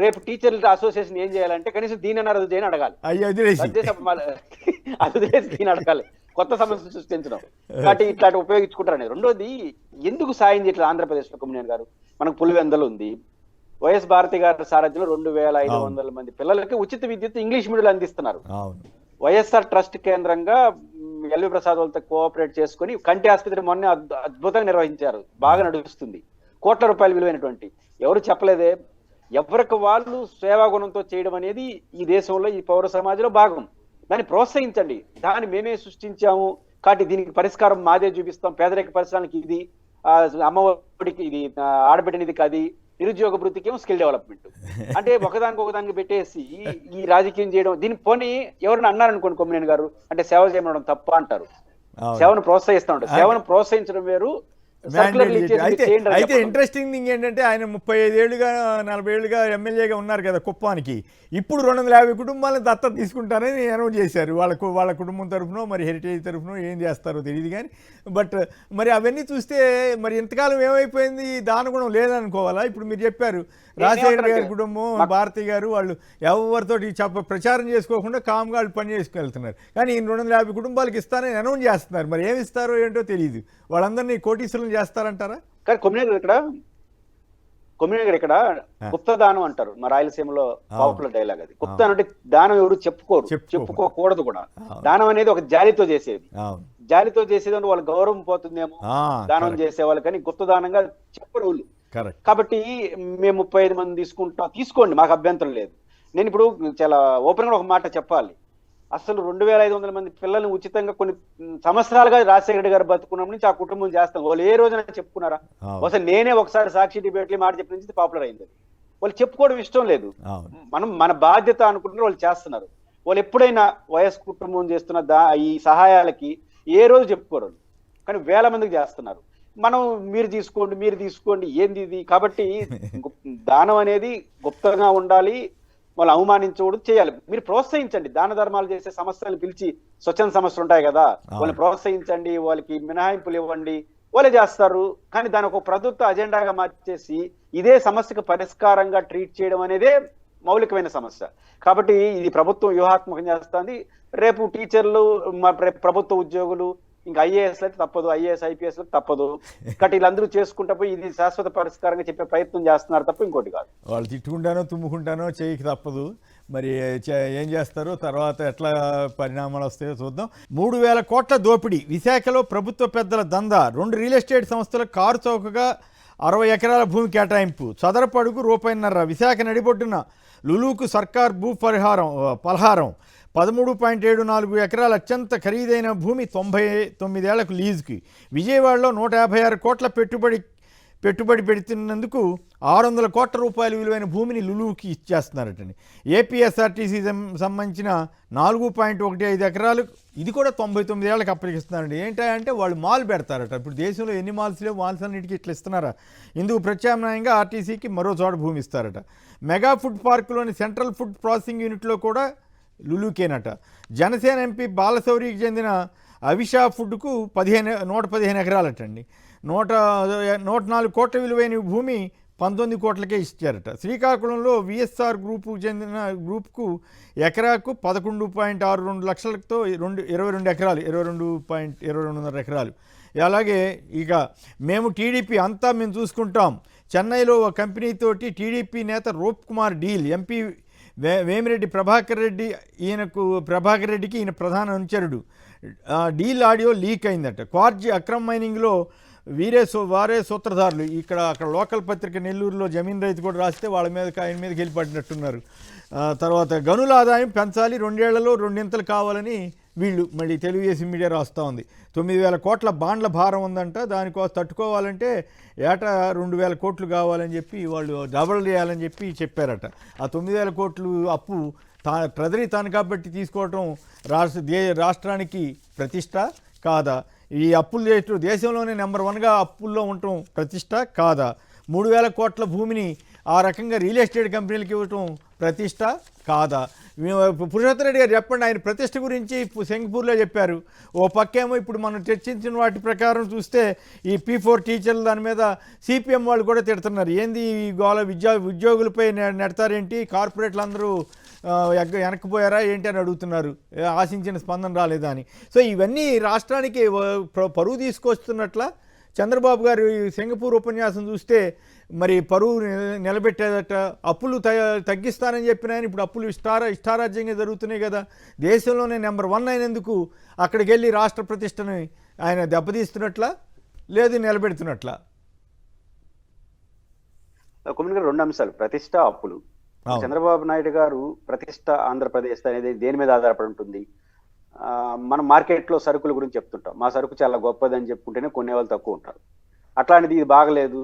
రేపు టీచర్ల అసోసియేషన్ ఏం చేయాలంటే కనీసం దీనైనా రద్దు చేయని అడగాలి, అది దీని అడగాలి, కొత్త సమస్య సృష్టించడం. కాబట్టి ఇట్లాంటి ఉపయోగించుకుంటారని. రెండోది, ఎందుకు సాయం చేయట్లేదు ఆంధ్రప్రదేశ్లో కొమ్మినేని గారు? మనకు పులివెందలు ఉంది, వైఎస్ భారతి గారి సారథ్యంలో 2500 మంది పిల్లలకి ఉచిత విద్యుత్ ఇంగ్లీష్ మీడియంలో అందిస్తున్నారు. వైఎస్ఆర్ ట్రస్ట్ కేంద్రంగా ఎల్వి ప్రసాద్ వాళ్ళతో కోఆపరేట్ చేసుకుని కంటి ఆసుపత్రి మొన్న అద్భుతంగా నిర్వహించారు, బాగా నడుస్తుంది. కోట్ల రూపాయలు విలువైనటువంటి, ఎవరు చెప్పలేదే. ఎవరికి వాళ్ళు సేవాగుణంతో చేయడం అనేది ఈ దేశంలో ఈ పౌర సమాజంలో భాగం. దాన్ని ప్రోత్సహించండి. దాన్ని మేమే సృష్టించాము కాబట్టి దీనికి పరిష్కారం మాదే చూపిస్తాం. పేదరిక పరిసరానికి ఇది, అమ్మఒడికి ఇది, ఆడబిడ్డ నిధికి అది, నిరుద్యోగ వృత్తికి ఏమో స్కిల్ డెవలప్మెంట్. అంటే ఒకదానికి పెట్టేసి ఈ రాజకీయం చేయడం. దీని పోనీ ఎవరైనా అన్నారనుకోండి కొమ్మినేని గారు, అంటే సేవ చేయడం తప్ప అంటారు. సేవను ప్రోత్సహిస్తూ ఉంటారు. సేవను ప్రోత్సహించడం వేరు, అయితే ఇంట్రెస్టింగ్ థింగ్ ఏంటంటే ఆయన 35 ఏళ్ళుగా 40 ఏళ్ళుగా ఎమ్మెల్యేగా ఉన్నారు కదా కుప్పానికి. ఇప్పుడు 250 కుటుంబాలను దత్తత తీసుకుంటారని అనౌన్స్ చేశారు. వాళ్ళ కుటుంబం తరఫునో మరి హెరిటేజ్ తరఫునో ఏం చేస్తారో తెలియదు కానీ, బట్ మరి అవన్నీ చూస్తే మరి ఇంతకాలం ఏమైపోయింది, దానగుణం లేదనుకోవాలా? ఇప్పుడు మీరు చెప్పారు రాజశేఖర్ గారి కుటుంబం, భారతి గారు, వాళ్ళు ఎవరితోటి ప్రచారం చేసుకోకుండా కామ్గా వాళ్ళు పని చేసుకెళ్తున్నారు. కానీ 250 కుటుంబాలకు ఇస్తారని అనౌన్స్ చేస్తున్నారు. మరి ఏమి ఇస్తారో ఏంటో తెలియదు. వాళ్ళందరినీ కోటీశ్వరులను చేస్తారంటారా? కానీ కొమ్మినేని గారు ఇక్కడ గుప్త దానం అంటారు, మా రాయలసీమలో పాపులర్ డైలాగ్ అది. గుప్త అంటే దానం ఎవరు చెప్పుకోకూడదు కూడా. దానం అనేది ఒక జాలితో చేసేది, వాళ్ళ గౌరవం పోతుందేమో దానం చేసే వాళ్ళు, కానీ గుప్త దానంగా చెప్పరు వాళ్ళు. కాబట్టి మేము 35 మంది తీసుకోండి, మాకు అభ్యంతరం లేదు. నేను ఇప్పుడు చాలా ఓపెన్ గా ఒక మాట చెప్పాలి. అసలు 2500 మంది పిల్లల్ని ఉచితంగా కొన్ని సంవత్సరాలుగా రాజశేఖర రెడ్డి గారు బతుకున్నప్పటి నుంచి ఆ కుటుంబం చేస్తాం. వాళ్ళు ఏ రోజున చెప్పుకున్నారా? అసలు నేనే ఒకసారి సాక్షి డిబేట్లు మాట చెప్పిన నుంచి పాపులర్ అయింది. వాళ్ళు చెప్పుకోవడం ఇష్టం లేదు. మన బాధ్యత అనుకుంటున్నారు, వాళ్ళు చేస్తున్నారు. వాళ్ళు ఎప్పుడైనా వైఎస్ కుటుంబం చేస్తున్న ఈ సహాయాలకి ఏ రోజు చెప్పుకోరు, కానీ వేల మందికి చేస్తున్నారు. మనం మీరు తీసుకోండి ఏంది ఇది? కాబట్టి దానం అనేది గుప్తంగా ఉండాలి, వాళ్ళు అవమానించకూడదు, చేయాలి. మీరు ప్రోత్సహించండి. దాన ధర్మాలు చేసే సంస్థలు పిలిచి, స్వచ్ఛంద సంస్థలు ఉంటాయి కదా, వాళ్ళని ప్రోత్సహించండి, వాళ్ళకి మినహాయింపులు ఇవ్వండి, వాళ్ళే చేస్తారు. కానీ దాని ఒక ప్రభుత్వ అజెండాగా మార్చేసి ఇదే సమస్యకు పరిష్కారంగా ట్రీట్ చేయడం అనేదే మౌలికమైన సమస్య. కాబట్టి ఇది ప్రభుత్వం వ్యూహాత్మకం చేస్తుంది. రేపు టీచర్లు, ప్రభుత్వ ఉద్యోగులు, ఇంకా ఐఏఎస్ అయితే తప్పదు, ఐఏఎస్ ఐపీఎస్ తప్పదు. కాబట్టి వీళ్ళందరూ చేసుకుంటా పోయి ఇది శాశ్వత పరిష్కారంగా చెప్పే ప్రయత్నం చేస్తున్నారు తప్ప ఇంకోటి కాదు. వాళ్ళు తిట్టుకుంటానో తుమ్ముకుంటానో చేయకి తప్పదు. మరి ఏం చేస్తారో తర్వాత ఎట్లా పరిణామాలు వస్తాయో చూద్దాం. 3000 కోట్ల దోపిడీ విశాఖలో ప్రభుత్వ పెద్దల దందా. 2 రియల్ ఎస్టేట్ సంస్థలకు కారు చౌకగా 60 ఎకరాల భూమి కేటాయింపు. చదరపు అడుగు ₹1.5. విశాఖ నడిబొడ్డున లులుకు సర్కార్ పలహారం. 13.74 ఎకరాల అత్యంత ఖరీదైన భూమి 99 ఏళ్లకు లీజుకి. విజయవాడలో 156 కోట్ల పెట్టుబడి పెడుతున్నందుకు 600 కోట్ల రూపాయల విలువైన భూమిని లులుకి ఇచ్చేస్తున్నారటండి. ఏపీఎస్ఆర్టీసీ సంబంధించిన 4.15 ఎకరాలు, ఇది కూడా 99 ఏళ్ళకి అప్పగిస్తున్నారండి. ఏంటంటే వాళ్ళు మాల్ పెడతారట. ఇప్పుడు దేశంలో ఎన్ని మాల్స్ లేవు, మాల్స్ అన్నిటికీ ఇట్లా ఇస్తున్నారా? ఇందుకు ప్రత్యామ్నాయంగా ఆర్టీసీకి మరో చోట భూమి ఇస్తారట. మెగా ఫుడ్ పార్కులోని సెంట్రల్ ఫుడ్ ప్రాసెసింగ్ యూనిట్లో కూడా లులుకేనట. జనసేన ఎంపీ బాలశౌరికి చెందిన అవిషా ఫుడ్కు 115 ఎకరాలటండి. 104 కోట్ల విలువైన భూమి 19 కోట్లకే ఇచ్చారట. శ్రీకాకుళంలో విఎస్ఆర్ గ్రూపుకు చెందిన గ్రూప్కు ఎకరాకు 11.62 లక్షలతో 22 ఎకరాలు 22.22 ఎకరాలు. అలాగే ఇక మేము టీడీపీ అంతా మేము చూసుకుంటాం. చెన్నైలో ఒక కంపెనీతోటి టీడీపీ నేత రూప్ కుమార్ డీల్. ఎంపీ వేమిరెడ్డి ప్రభాకర్ రెడ్డికి ఈయన ప్రధాన అనుచరుడు. డీల్ ఆడియో లీక్ అయిందట. క్వార్జీ అక్రమ మైనింగ్లో వారే సూత్రధారులు. అక్కడ లోకల్ పత్రిక నెల్లూరులో జమీన్ రైతు కూడా రాస్తే ఆయన మీదకి వెళ్ళిపడినట్టున్నారు. తర్వాత గనుల ఆదాయం పెంచాలి, 2 ఏళ్లలో 2 కావాలని వీళ్ళు మళ్ళీ తెలుగుదేశం మీడియా రాస్తూ ఉంది. 9,000 కోట్ల బాండ్ల భారం ఉందంట. దానికోసం తట్టుకోవాలంటే ఏటా 2,000 కోట్లు కావాలని చెప్పి వాళ్ళు డబల్ చేయాలని చెప్పారట. ఆ 9,000 కోట్లు అప్పు ప్రజలు తనఖా పెట్టి తీసుకోవటం రాష్ట్రానికి ప్రతిష్ట కాదా? ఈ అప్పులు చేయటం దేశంలోనే నెంబర్ 1గా అప్పుల్లో ఉండటం ప్రతిష్ట కాదా? 3,000 కోట్ల భూమిని ఆ రకంగా రియల్ ఎస్టేట్ కంపెనీలకు ఇవ్వటం ప్రతిష్ట కాదా? పురుషోత్తమ రెడ్డి గారు చెప్పండి, ఆయన ప్రతిష్ట గురించి సింగపూర్లో చెప్పారు. ఓ పక్కేమో ఇప్పుడు మనం చర్చించిన వాటి ప్రకారం చూస్తే ఈ P4 టీచర్లు దాని మీద సిపిఎం వాళ్ళు కూడా తిడుతున్నారు. ఏంది ఈ గోల ఉద్యోగులపై నెడతారేంటి, కార్పొరేట్లు అందరూ వెనక్కిపోయారా ఏంటి అని అడుగుతున్నారు. ఆశించిన స్పందన రాలేదా అని. సో ఇవన్నీ రాష్ట్రానికి పరువు తీసుకొస్తున్నట్ల. చంద్రబాబు గారు సింగపూర్ ఉపన్యాసం చూస్తే మరి పరువు నిలబెట్టేదట. అప్పులు తగ్గిస్తానని చెప్పిన ఆయన ఇప్పుడు అప్పులు ఇష్టారాజ్యంగా జరుగుతున్నాయి కదా. దేశంలోనే నెంబర్ 1 అయినందుకు అక్కడికి వెళ్ళి రాష్ట్ర ప్రతిష్టని ఆయన దెబ్బతీస్తున్నట్లా లేదు నిలబెడుతున్నట్లా? కొమ్మిడి గారు 2 అంశాలు, ప్రతిష్ట, అప్పులు. చంద్రబాబు నాయుడు గారు ప్రతిష్ట ఆంధ్రప్రదేశ్ అనేది దేని మీద ఆధారపడి ఉంటుంది? మనం మార్కెట్లో సరుకుల గురించి చెప్తుంటాం. మా సరుకు చాలా గొప్పదని చెప్పుకుంటేనే కొనేవాళ్ళు తక్కువ ఉంటారు. అట్లాంటిది ఇది బాగలేదు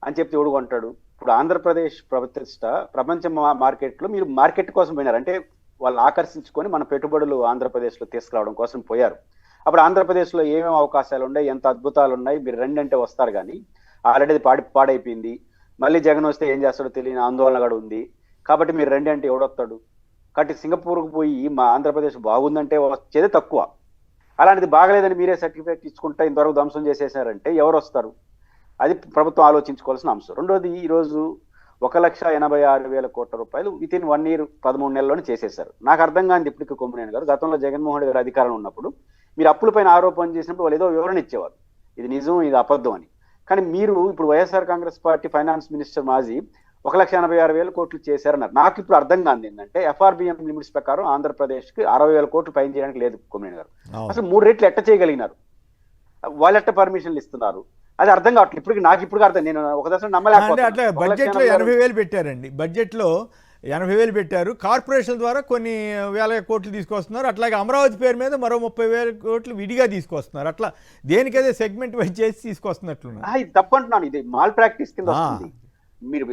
అని చెప్తే ఎవడు కొంటాడు? ఇప్పుడు ఆంధ్రప్రదేశ్ ప్రతిష్ట ప్రపంచ మార్కెట్లో మీరు మార్కెట్ కోసం పోయినారు అంటే వాళ్ళు ఆకర్షించుకొని మన పెట్టుబడులు ఆంధ్రప్రదేశ్లో తీసుకురావడం కోసం పోయారు. అప్పుడు ఆంధ్రప్రదేశ్లో ఏమేమి అవకాశాలు ఉన్నాయి, ఎంత అద్భుతాలు ఉన్నాయి, మీరు రండి అంటే వస్తారు. కానీ ఆల్రెడీ అది పాడైపోయింది. మళ్ళీ జగన్ వస్తే ఏం చేస్తాడో తెలియని ఆందోళన కూడా ఉంది. కాబట్టి మీరు రండి అంటే ఎవడొస్తాడు? కాబట్టి సింగపూర్కు పోయి మా ఆంధ్రప్రదేశ్ బాగుందంటే వచ్చేదే తక్కువ. అలాంటిది బాగలేదని మీరే సర్టిఫికేట్ ఇచ్చుకుంటే ఇంతవరకు ధ్వంసం చేసేసారంటే ఎవరు వస్తారు? అది ప్రభుత్వం ఆలోచించుకోవాల్సిన అంశం. రెండోది, ఈరోజు 1,86,000 కోట్ల రూపాయలు వితిన్ 1 year 13 నెలల్లోనే చేసేశారు. నాకు అర్థం కానిది ఇప్పటికీ కొమ్మినేని గారు, గతంలో జగన్మోహన్ రెడ్డి గారు అధికారంలో ఉన్నప్పుడు మీరు అప్పులపైన ఆరోపణ చేసినప్పుడు వాళ్ళు ఏదో వివరణ ఇచ్చేవారు, ఇది నిజం ఇది అబద్ధం అని. కానీ మీరు ఇప్పుడు YSR Congress party finance minister మాజీ 1,86,000 కోట్లు చేశారన్నారు. నాకు ఇప్పుడు అర్థం కాదు ఏంటంటే FRBM లిమిట్స్ ప్రకారం ఆంధ్రప్రదేశ్కి 60,000 కోట్లు పైన చేయడానికి లేదు కొమ్మినేని గారు. అసలు 3 రెట్లు ఎట్ట చేయగలిగినారు? వాళ్ళు ఎట్ట పర్మిషన్లు ఇస్తున్నారు? అది అర్థం కావట్లేదు. నాకు ఇప్పుడు అర్థం, నేను ఒక దశలో నమ్మలేకపోతే. అట్లా బడ్జెట్లో 80,000 పెట్టారండి. బడ్జెట్లో 80,000 పెట్టారు. కార్పొరేషన్ ద్వారా కొన్ని వేల కోట్లు తీసుకొస్తున్నారు. అట్లాగే అమరావతి పేరు మీద మరో 30,000 కోట్లు విడిగా తీసుకొస్తున్నారు. అట్లా దేనికదే సెగ్మెంట్ వైజ్ చేసి తీసుకొస్తున్నట్లున్నారు. ఇది తప్పంటున్నాను, ఇది మాల్ ప్రాక్టీస్ కింద వస్తుంది. మీరు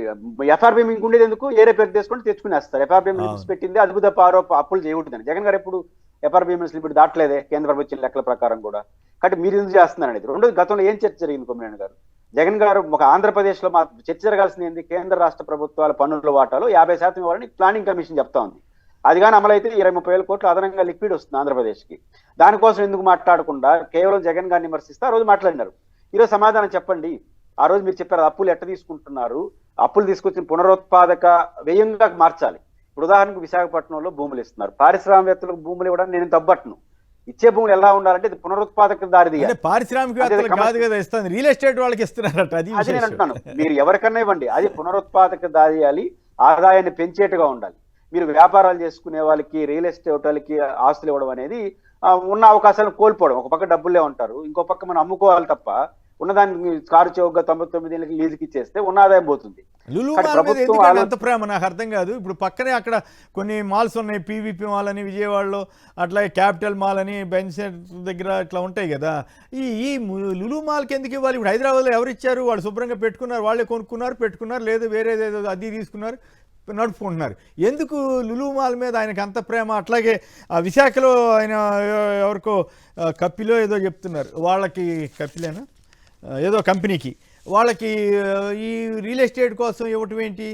FRBM ఇంకుండేది ఎందుకు? ఏరే పేరు తీసుకొని తెచ్చుకునేస్తారు. FRBM లిమిట్స్ పెట్టింది అదుపు తప్ప అప్పులు చేయకూడదని. జగన్ గారు ఎప్పుడు FRBM లిమిట్ దాటలేదే కేంద్ర ప్రభుత్వం లెక్కల ప్రకారం కూడా. కాబట్టి మీరు ఎందుకు చేస్తున్నారు అనేది. రెండోది, గతంలో ఏం చర్చ జరిగింది కొమ్మినేని గారు? జగన్ గారు ఒక ఆంధ్రప్రదేశ్ లో చర్చ జరగాల్సింది ఏంది? కేంద్ర రాష్ట్ర ప్రభుత్వాల పన్నుల వాటాలో 50% ఇవ్వాలని ప్లానింగ్ కమిషన్ చెప్తా ఉంది. అది కానీ అమలైతే 20-30 కోట్లు అదనంగా లిక్విడ్ వస్తుంది ఆంధ్రప్రదేశ్కి. దానికోసం ఎందుకు మాట్లాడకుండా కేవలం జగన్ గారిని విమర్శిస్తే ఆ రోజు మాట్లాడినారు. ఈరోజు సమాధానం చెప్పండి. ఆ రోజు మీరు చెప్పారు అప్పులు ఎట్ట తీసుకుంటున్నారు, అప్పులు తీసుకొచ్చిన పునరుత్పాదక వ్యయంగా మార్చాలి. ఇప్పుడు ఉదాహరణకు విశాఖపట్నంలో భూములు ఇస్తున్నారు. పారిశ్రామికవేత్తలకు భూములు ఇవ్వడానికి నేను తప్పట్ను. ఇచ్చే భూములు ఎలా ఉండాలంటే ఇది పునరుత్పాదక దారి తీయాలి. పారిశ్రామికవేత్తలకు కాదు కదా ఇస్తుంది, రియల్ ఎస్టేట్ వాళ్ళకి ఇస్తున్నారట. అది నేను అంటున్నాను, మీరు ఎవరికన్నా ఇవ్వండి, అది పునరుత్పాదక దారి తీయాలి, ఆదాయాన్ని పెంచేట్టుగా ఉండాలి. మీరు వ్యాపారాలు చేసుకునే వాళ్ళకి రియల్ ఎస్టేట్ వాళ్ళకి ఆస్తులు ఇవ్వడం అనేది ఉన్న అవకాశాలను కోల్పోవడం. ఒక పక్క డబ్బులే ఉంటారు, ఇంకో పక్క మనం అమ్ముకోవాలి తప్ప ఉన్నదాన్ని కారు చౌకగా 99 ఏళ్ళకి లీజుకి ఇచ్చేస్తే ఉన్న ఆదాయం పోతుంది. లులు అంత ప్రేమ నాకు అర్థం కాదు. ఇప్పుడు పక్కనే అక్కడ కొన్ని మాల్స్ ఉన్నాయి, PVP మాల్ అని విజయవాడలో, అట్లాగే క్యాపిటల్ మాల్ అని బెంచ్ దగ్గర ఇట్లా ఉంటాయి కదా. ఈ లులు మాల్కి ఎందుకు ఇవ్వాలి? ఇప్పుడు హైదరాబాద్లో ఎవరు ఇచ్చారు? వాళ్ళు శుభ్రంగా పెట్టుకున్నారు, వాళ్ళే కొనుక్కున్నారు, లేదు వేరేదేదో అది తీసుకున్నారు, నడుపుకుంటున్నారు. ఎందుకు లులు మాల్ మీద ఆయనకు అంత ప్రేమ? అట్లాగే విశాఖలో ఆయన ఎవరికో కప్పిలో ఏదో చెప్తున్నారు, వాళ్ళకి కప్పిలేనా ఏదో కంపెనీకి, వాళ్ళకి ఈ రియల్ ఎస్టేట్ కోసం ఇవ్వటం ఏంటి?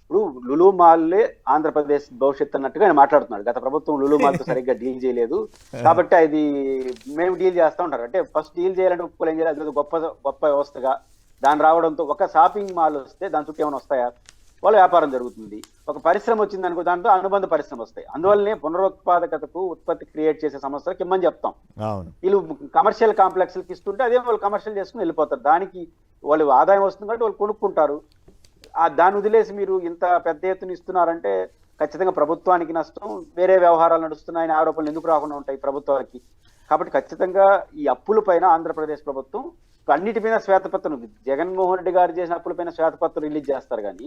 ఇప్పుడు లులు మాల్లే ఆంధ్రప్రదేశ్ భవిష్యత్తు అన్నట్టుగా ఆయన మాట్లాడుతున్నాడు. గత ప్రభుత్వం లులు మాల్తో సరిగ్గా డీల్ చేయలేదు కాబట్టి అది మేము డీల్ చేస్తూ ఉంటారు. అంటే ఫస్ట్ డీల్ చేయాలంటే ఒప్పుకోలు ఏం చేయాలి? అది గొప్ప వ్యవస్థగా దాని రావడంతో ఒక షాపింగ్ మాల్ వస్తే దాని చుట్టూ ఏమైనా వస్తాయా? వాళ్ళ వ్యాపారం జరుగుతుంది. ఒక పరిశ్రమ వచ్చింది అనుకో, దాంతో అనుబంధ పరిశ్రమ వస్తాయి. అందువల్లనే పునరుత్పాదకతకు ఉత్పత్తి క్రియేట్ చేసే సంస్థలకు ఇమ్మని చెప్తాం. అవును. వీళ్ళు కమర్షియల్ కాంప్లెక్స్కి ఇస్తుంటే అదే వాళ్ళు కమర్షియల్ చేసుకుని వెళ్ళిపోతారు. దానికి వాళ్ళు ఆదాయం వస్తుంది కాబట్టి వాళ్ళు కొనుక్కుంటారు. దాన్ని వదిలేసి మీరు ఇంత పెద్ద ఎత్తున ఇస్తున్నారంటే ఖచ్చితంగా ప్రభుత్వానికి నష్టం, వేరే వ్యవహారాలు నడుస్తున్నాయని ఆరోపణలు ఎందుకు రాకుండా ఉంటాయి ప్రభుత్వానికి? కాబట్టి ఖచ్చితంగా ఈ అప్పుల పైన ఆంధ్రప్రదేశ్ ప్రభుత్వం అన్నిటి మీద శ్వేతపత్రం, జగన్మోహన్ రెడ్డి గారు చేసిన అప్పుల పైన శ్వేతపత్రం రిలీజ్ చేస్తారు, కానీ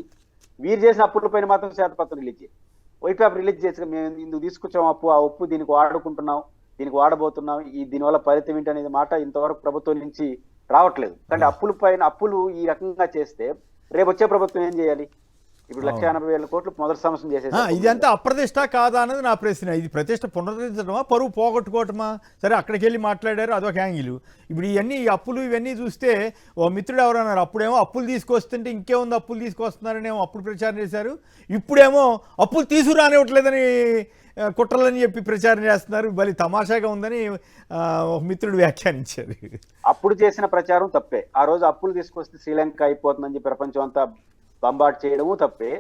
వీరు చేసిన అప్పుల పైన మాత్రం శ్వేతపత్రం రిలీజ్ చేయాలి. వైట్ పేపర్ రిలీజ్ చేసి మేము ఇందుకు తీసుకొచ్చాం అప్పు, ఆ అప్పు దీనికి వాడుకుంటున్నాం, దీనికి వాడబోతున్నాం, దీనివల్ల ఫలితం ఏంటి అనేది మాట ఇంతవరకు ప్రభుత్వం నుంచి రావట్లేదు. కానీ అప్పుల పైన అప్పులు ఈ రకంగా చేస్తే రేపు వచ్చే ప్రభుత్వం ఏం చేయాలి? ఇప్పుడు 1,80,000 కోట్లు మొదటి సంవత్సరం చేసేసి ఇదంతా అప్రతిష్ట కాదా అన్నది నా ప్రశ్న. ఇది ప్రతిష్ట పునరుద్ధరించడమా, పరువు పోగొట్టుకోవటమా? సరే, అక్కడికి వెళ్ళి మాట్లాడారు, అదొక యాంగిల్. ఇప్పుడు ఇవన్నీ అప్పులు ఇవన్నీ చూస్తే ఓ మిత్రుడు ఎవరన్నారు, అప్పుడేమో అప్పులు తీసుకొస్తుంటే ఇంకేముంది అప్పులు తీసుకొస్తున్నారని ఏమో అప్పుడు ప్రచారం చేశారు, ఇప్పుడేమో అప్పులు తీసుకురానివ్వట్లేదని కుట్రలని చెప్పి ప్రచారం చేస్తున్నారు. బలి తమాషాగా ఉందని ఒక మిత్రుడు వ్యాఖ్యానించారు. అప్పుడు చేసిన ప్రచారం తప్పే. ఆ రోజు అప్పులు తీసుకొస్తే శ్రీలంక అయిపోతుందని చెప్పి ప్రపంచం అంతా బంబాట్ చేయడము తప్పే.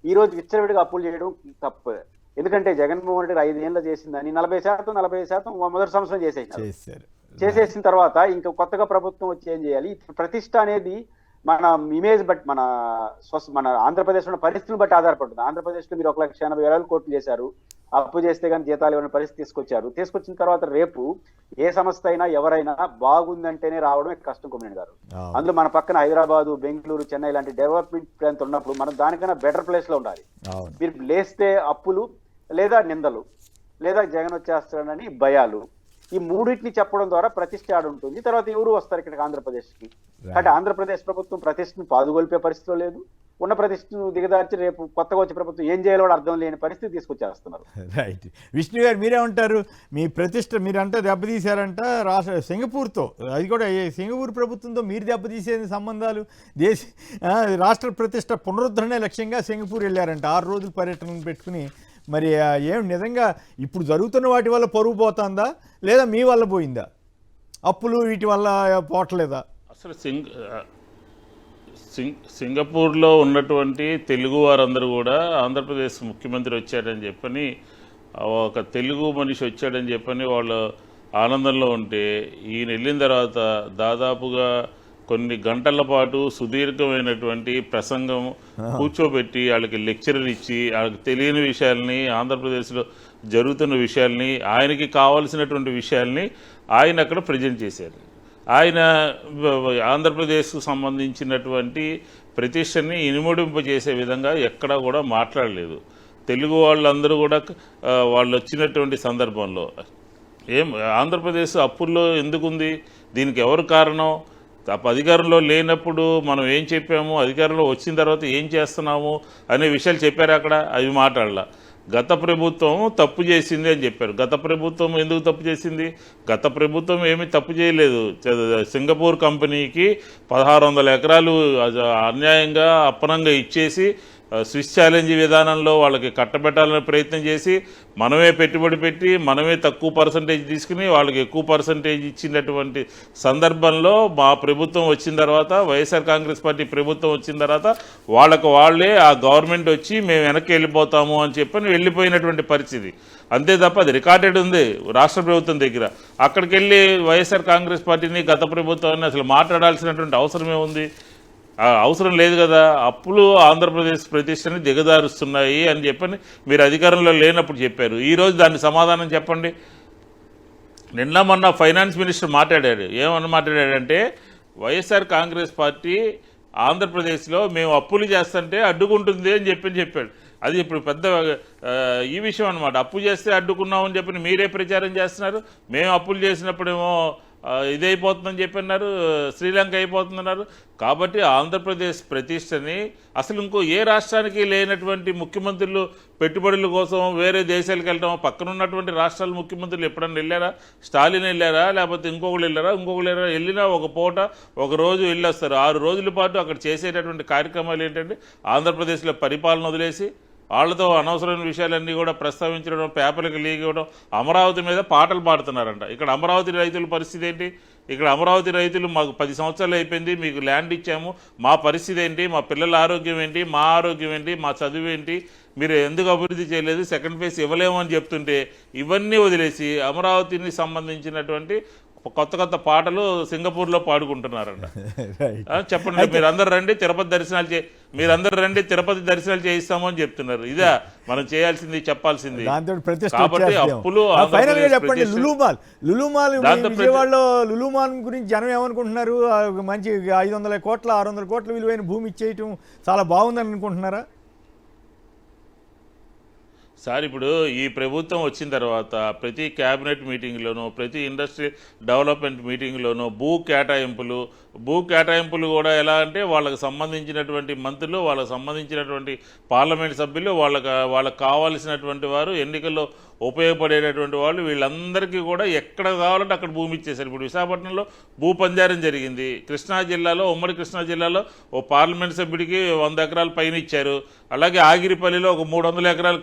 ఈ రోజు విచ్చలవిడిగా అప్పులు చేయడం తప్పే. ఎందుకంటే జగన్మోహన్ రెడ్డి 5 ఏళ్ళు చేసిందని 40% మొదటి సంవత్సరం చేసేసిన తర్వాత ఇంకా కొత్తగా ప్రభుత్వం వచ్చి ఏం చేయాలి? ప్రతిష్ట అనేది మన ఇమేజ్ బట్టి, మన ఆంధ్రప్రదేశ్ ఉన్న పరిస్థితులను బట్టి ఆధారపడుతుంది. ఆంధ్రప్రదేశ్లో మీరు 1,80,000 కోట్లు చేశారు, అప్పు చేస్తే కానీ జీతాలు ఇవ్వని పరిస్థితి తీసుకొచ్చిన తర్వాత రేపు ఏ సంస్థ అయినా ఎవరైనా బాగుందంటేనే రావడం కష్టం కుమ్మేణి గారు. అందులో మన పక్కన హైదరాబాదు, బెంగళూరు, చెన్నై లాంటి డెవలప్మెంట్ ప్లాన్ ఉన్నప్పుడు మనం దానికన్నా బెటర్ ప్లేస్ లో ఉండాలి. మీరు లేస్తే అప్పులు, లేదా నిందలు, లేదా జగన్ వచ్చేస్తాడని భయాలు, ఈ మూడింటిని చెప్పడం ద్వారా ప్రతిష్ట ఆడుంటుంది. తర్వాత ఎవరు వస్తారు ఇక్కడికి ఆంధ్రప్రదేశ్కి? కాబట్టి ఆంధ్రప్రదేశ్ ప్రభుత్వం ప్రతిష్టను పాదుగొల్పే పరిస్థితిలో లేదు. ఉన్న ప్రతిష్టను దిగదార్చి రేపు కొత్తగా వచ్చే ప్రభుత్వం ఏం చేయాలో అర్థం లేని పరిస్థితి తీసుకొచ్చేస్తున్నారు. రైట్. విష్ణు గారు మీరేమంటారు? మీ ప్రతిష్ట మీరంతా దెబ్బతీశారంట సింగపూర్తో, అది కూడా సింగపూర్ ప్రభుత్వంతో మీరు దెబ్బతీసే సంబంధాలు, రాష్ట్ర ప్రతిష్ట పునరుద్ధరణే లక్ష్యంగా సింగపూర్ వెళ్ళారంట, 6 రోజుల పర్యటనను పెట్టుకుని. మరి ఏం నిజంగా ఇప్పుడు జరుగుతున్న వాటి వల్ల పరువు పోతుందా, లేదా మీ వల్ల పోయిందా? అప్పులు వీటి వల్ల పోవట్లేదా? అసలు సింగపూర్లో ఉన్నటువంటి తెలుగు వారందరూ కూడా ఆంధ్రప్రదేశ్ ముఖ్యమంత్రి వచ్చాడని చెప్పని, ఒక తెలుగు మనిషి వచ్చాడని చెప్పని వాళ్ళు ఆనందంలో ఉంటే, ఈయన వెళ్ళిన తర్వాత దాదాపుగా కొన్ని గంటల పాటు సుదీర్ఘమైనటువంటి ప్రసంగం కూర్చోబెట్టి వాళ్ళకి లెక్చరర్ ఇచ్చి వాళ్ళకి తెలియని విషయాల్ని, ఆంధ్రప్రదేశ్లో జరుగుతున్న విషయాల్ని, ఆయనకి కావాల్సినటువంటి విషయాల్ని ఆయన అక్కడ ప్రజెంట్ చేశారు. ఆయన ఆంధ్రప్రదేశ్కు సంబంధించినటువంటి ప్రతిష్టని ఇనుముడింపజేసే విధంగా ఎక్కడా కూడా మాట్లాడలేదు. తెలుగు వాళ్ళందరూ కూడా వాళ్ళు వచ్చినటువంటి సందర్భంలో ఆంధ్రప్రదేశ్ అప్పుల్లో ఎందుకుంది, దీనికి ఎవరు కారణం, అధికారంలో లేనప్పుడు మనం ఏం చెప్పాము, అధికారంలో వచ్చిన తర్వాత ఏం చేస్తున్నాము అనే విషయాలు చెప్పారు అక్కడ, అవి మాట్లాడాల. గత ప్రభుత్వం తప్పు చేసింది అని చెప్పారు. గత ప్రభుత్వం ఎందుకు తప్పు చేసింది? గత ప్రభుత్వం ఏమీ తప్పు చేయలేదు. సింగపూర్ కంపెనీకి 1,600 ఎకరాలు అన్యాయంగా అప్పనంగా ఇచ్చేసి స్విస్ ఛాలెంజ్ విధానంలో వాళ్ళకి కట్టబెట్టాలని ప్రయత్నం చేసి, మనమే పెట్టుబడి పెట్టి మనమే తక్కువ పర్సంటేజ్ తీసుకుని వాళ్ళకి ఎక్కువ పర్సంటేజ్ ఇచ్చినటువంటి సందర్భంలో మా ప్రభుత్వం వచ్చిన తర్వాత, వైఎస్ఆర్ కాంగ్రెస్ పార్టీ ప్రభుత్వం వచ్చిన తర్వాత వాళ్ళే ఆ గవర్నమెంట్ వచ్చి మేము వెనక్కి వెళ్ళిపోతాము అని చెప్పని వెళ్ళిపోయినటువంటి పరిస్థితి. అంతే తప్ప అది రికార్డెడ్ ఉంది రాష్ట్ర ప్రభుత్వం దగ్గర. అక్కడికి వెళ్ళి వైఎస్ఆర్ కాంగ్రెస్ పార్టీని, గత ప్రభుత్వాన్ని అసలు మాట్లాడాల్సినటువంటి అవసరమే ఉంది? అవసరం లేదు కదా. అప్పులు ఆంధ్రప్రదేశ్ ప్రతిష్టని దిగదారుస్తున్నాయి అని చెప్పని మీరు అధికారంలో లేనప్పుడు చెప్పారు. ఈరోజు దానికి సమాధానం చెప్పండి. నిన్న మొన్న ఫైనాన్స్ మినిస్టర్ మాట్లాడాడు. ఏమని మాట్లాడాడంటే, వైఎస్ఆర్ కాంగ్రెస్ పార్టీ ఆంధ్రప్రదేశ్లో మేము అప్పులు చేస్తుంటే అడ్డుకుంటుంది అని చెప్పాడు. అది ఇప్పుడు పెద్ద ఈ విషయం అనమాట. అప్పు చేస్తే అడ్డుకున్నామని చెప్పి మీరే ప్రచారం చేస్తున్నారు. మేము అప్పులు చేసినప్పుడేమో ఇదైపోతుందని చెప్పన్నారు, శ్రీలంక అయిపోతుందన్నారు. కాబట్టి ఆంధ్రప్రదేశ్ ప్రతిష్టని అసలు ఇంకో ఏ రాష్ట్రానికి లేనటువంటి ముఖ్యమంత్రులు పెట్టుబడుల కోసం వేరే దేశాలకు వెళ్ళడం, పక్కన ఉన్నటువంటి రాష్ట్రాల ముఖ్యమంత్రులు ఎప్పుడన్నా వెళ్ళారా? స్టాలిన్ వెళ్ళారా? లేకపోతే ఇంకొకరు వెళ్ళారా? వెళ్ళినా ఒక పూట ఒక రోజు వెళ్ళొస్తారు. 6 రోజుల పాటు అక్కడ చేసేటటువంటి కార్యక్రమాలు ఏంటంటే, ఆంధ్రప్రదేశ్లో పరిపాలన వదిలేసి వాళ్ళతో అనవసరమైన విషయాలన్నీ కూడా ప్రస్తావించడం, పేపర్లకు లీక్ ఇవ్వడం, అమరావతి మీద పాటలు పాడుతున్నారంట. ఇక్కడ అమరావతి రైతుల పరిస్థితి ఏంటి? ఇక్కడ అమరావతి రైతులు మాకు 10 సంవత్సరాలు అయిపోయింది, మీకు ల్యాండ్ ఇచ్చాము, మా పరిస్థితి ఏంటి, మా పిల్లల ఆరోగ్యం ఏంటి, మా ఆరోగ్యం ఏంటి, మా చదువు ఏంటి, మీరు ఎందుకు అభివృద్ధి చేయలేదు, సెకండ్ ఫేజ్ ఇవ్వలేము అని చెప్తుంటే ఇవన్నీ వదిలేసి అమరావతిని సంబంధించినటువంటి కొత్త కొత్త పాటలు సింగపూర్లో పాడుకుంటున్నారంట. రైట్. చెప్పండి, మీరందరూ రండి తిరుపతి దర్శనాలు మీరందరూ రండి తిరుపతి దర్శనాలు చేయిస్తాము అని చెప్తున్నారు. ఇదా మనం చేయాల్సింది, చెప్పాల్సింది. దాంతో ప్రతిష్ట కాబట్టి వచ్చేస్తుందేమో. అప్పులు ఫైనల్ గా ఆంధ్రప్రదేశ్ చెప్పండి, ప్రతిష్ట- లులుమాల్ దాంతో విజయవాడలో లులుమాల్ గురించి జనం ఏమనుకుంటున్నారు? మంచి 500 కోట్ల 600 కోట్ల విలువైన భూమి ఇచ్చేయటం చాలా బాగుందని అనుకుంటున్నారా? సార్ ఇప్పుడు ఈ ప్రభుత్వం వచ్చిన తర్వాత ప్రతి క్యాబినెట్ మీటింగ్లోనూ, ప్రతి ఇండస్ట్రీ డెవలప్మెంట్ మీటింగ్లోనూ భూ కేటాయింపులు కూడా ఎలా అంటే వాళ్ళకి సంబంధించినటువంటి మంత్రులు, వాళ్ళకి సంబంధించినటువంటి పార్లమెంట్ సభ్యులు, వాళ్ళకి కావాల్సినటువంటి వారు, ఎన్నికల్లో ఉపయోగపడేటటువంటి వాళ్ళు, వీళ్ళందరికీ కూడా ఎక్కడ కావాలంటే అక్కడ భూమి ఇచ్చేశారు. ఇప్పుడు విశాఖపట్నంలో భూ పంజారం జరిగింది. కృష్ణా జిల్లాలో, ఉమ్మడి కృష్ణా జిల్లాలో ఓ పార్లమెంట్ సభ్యుడికి 100 ఎకరాల పైన ఇచ్చారు. అలాగే ఆగిరిపల్లిలో ఒక 300 ఎకరాలు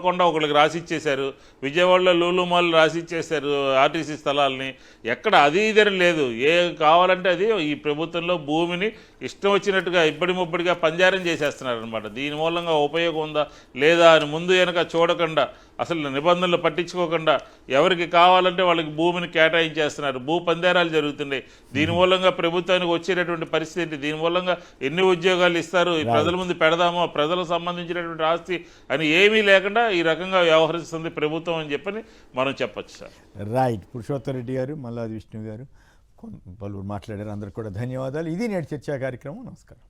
కొండ ఒకరికి రాసిచ్చేశారు. విజయవాడలో లూలుమాల్ రాసిచ్చేశారు ఆర్టీసీ స్థలాల్ని. ఎక్కడ అది ఇదని లేదు, ఏ కావాలంటే అది ఈ ప్రభుత్వంలో భూమిని ఇష్టం వచ్చినట్టుగా ఇబ్బడి ముబ్బడిగా పంజారం చేసేస్తున్నారు అనమాట. దీని మూలంగా ఉపయోగం ఉందా లేదా అని ముందు వెనక చూడకుండా, అసలు నిబంధనలు పట్టించుకోకుండా ఎవరికి కావాలంటే వాళ్ళకి భూమిని కేటాయించేస్తున్నారు. భూ పందేరాలు జరుగుతున్నాయి. దీని మూలంగా ప్రభుత్వానికి వచ్చేటటువంటి పరిస్థితి, దీని మూలంగా ఎన్ని ఉద్యోగాలు ఇస్తారు, ఈ ప్రజల ముందు పెడదామో, ప్రజలకు సంబంధించినటువంటి ఆస్తి అని ఏమీ లేకుండా ఈ రకంగా వ్యవహరిస్తుంది ప్రభుత్వం అని చెప్పని మనం చెప్పచ్చు సార్. రైట్. పురుషోత్తమ రెడ్డి గారు, మల్లాది విష్ణు గారు పలువురు మాట్లాడారు. అందరికి కూడా ధన్యవాదాలు. ఇది నేటి చర్చా కార్యక్రమం. నమస్కారం.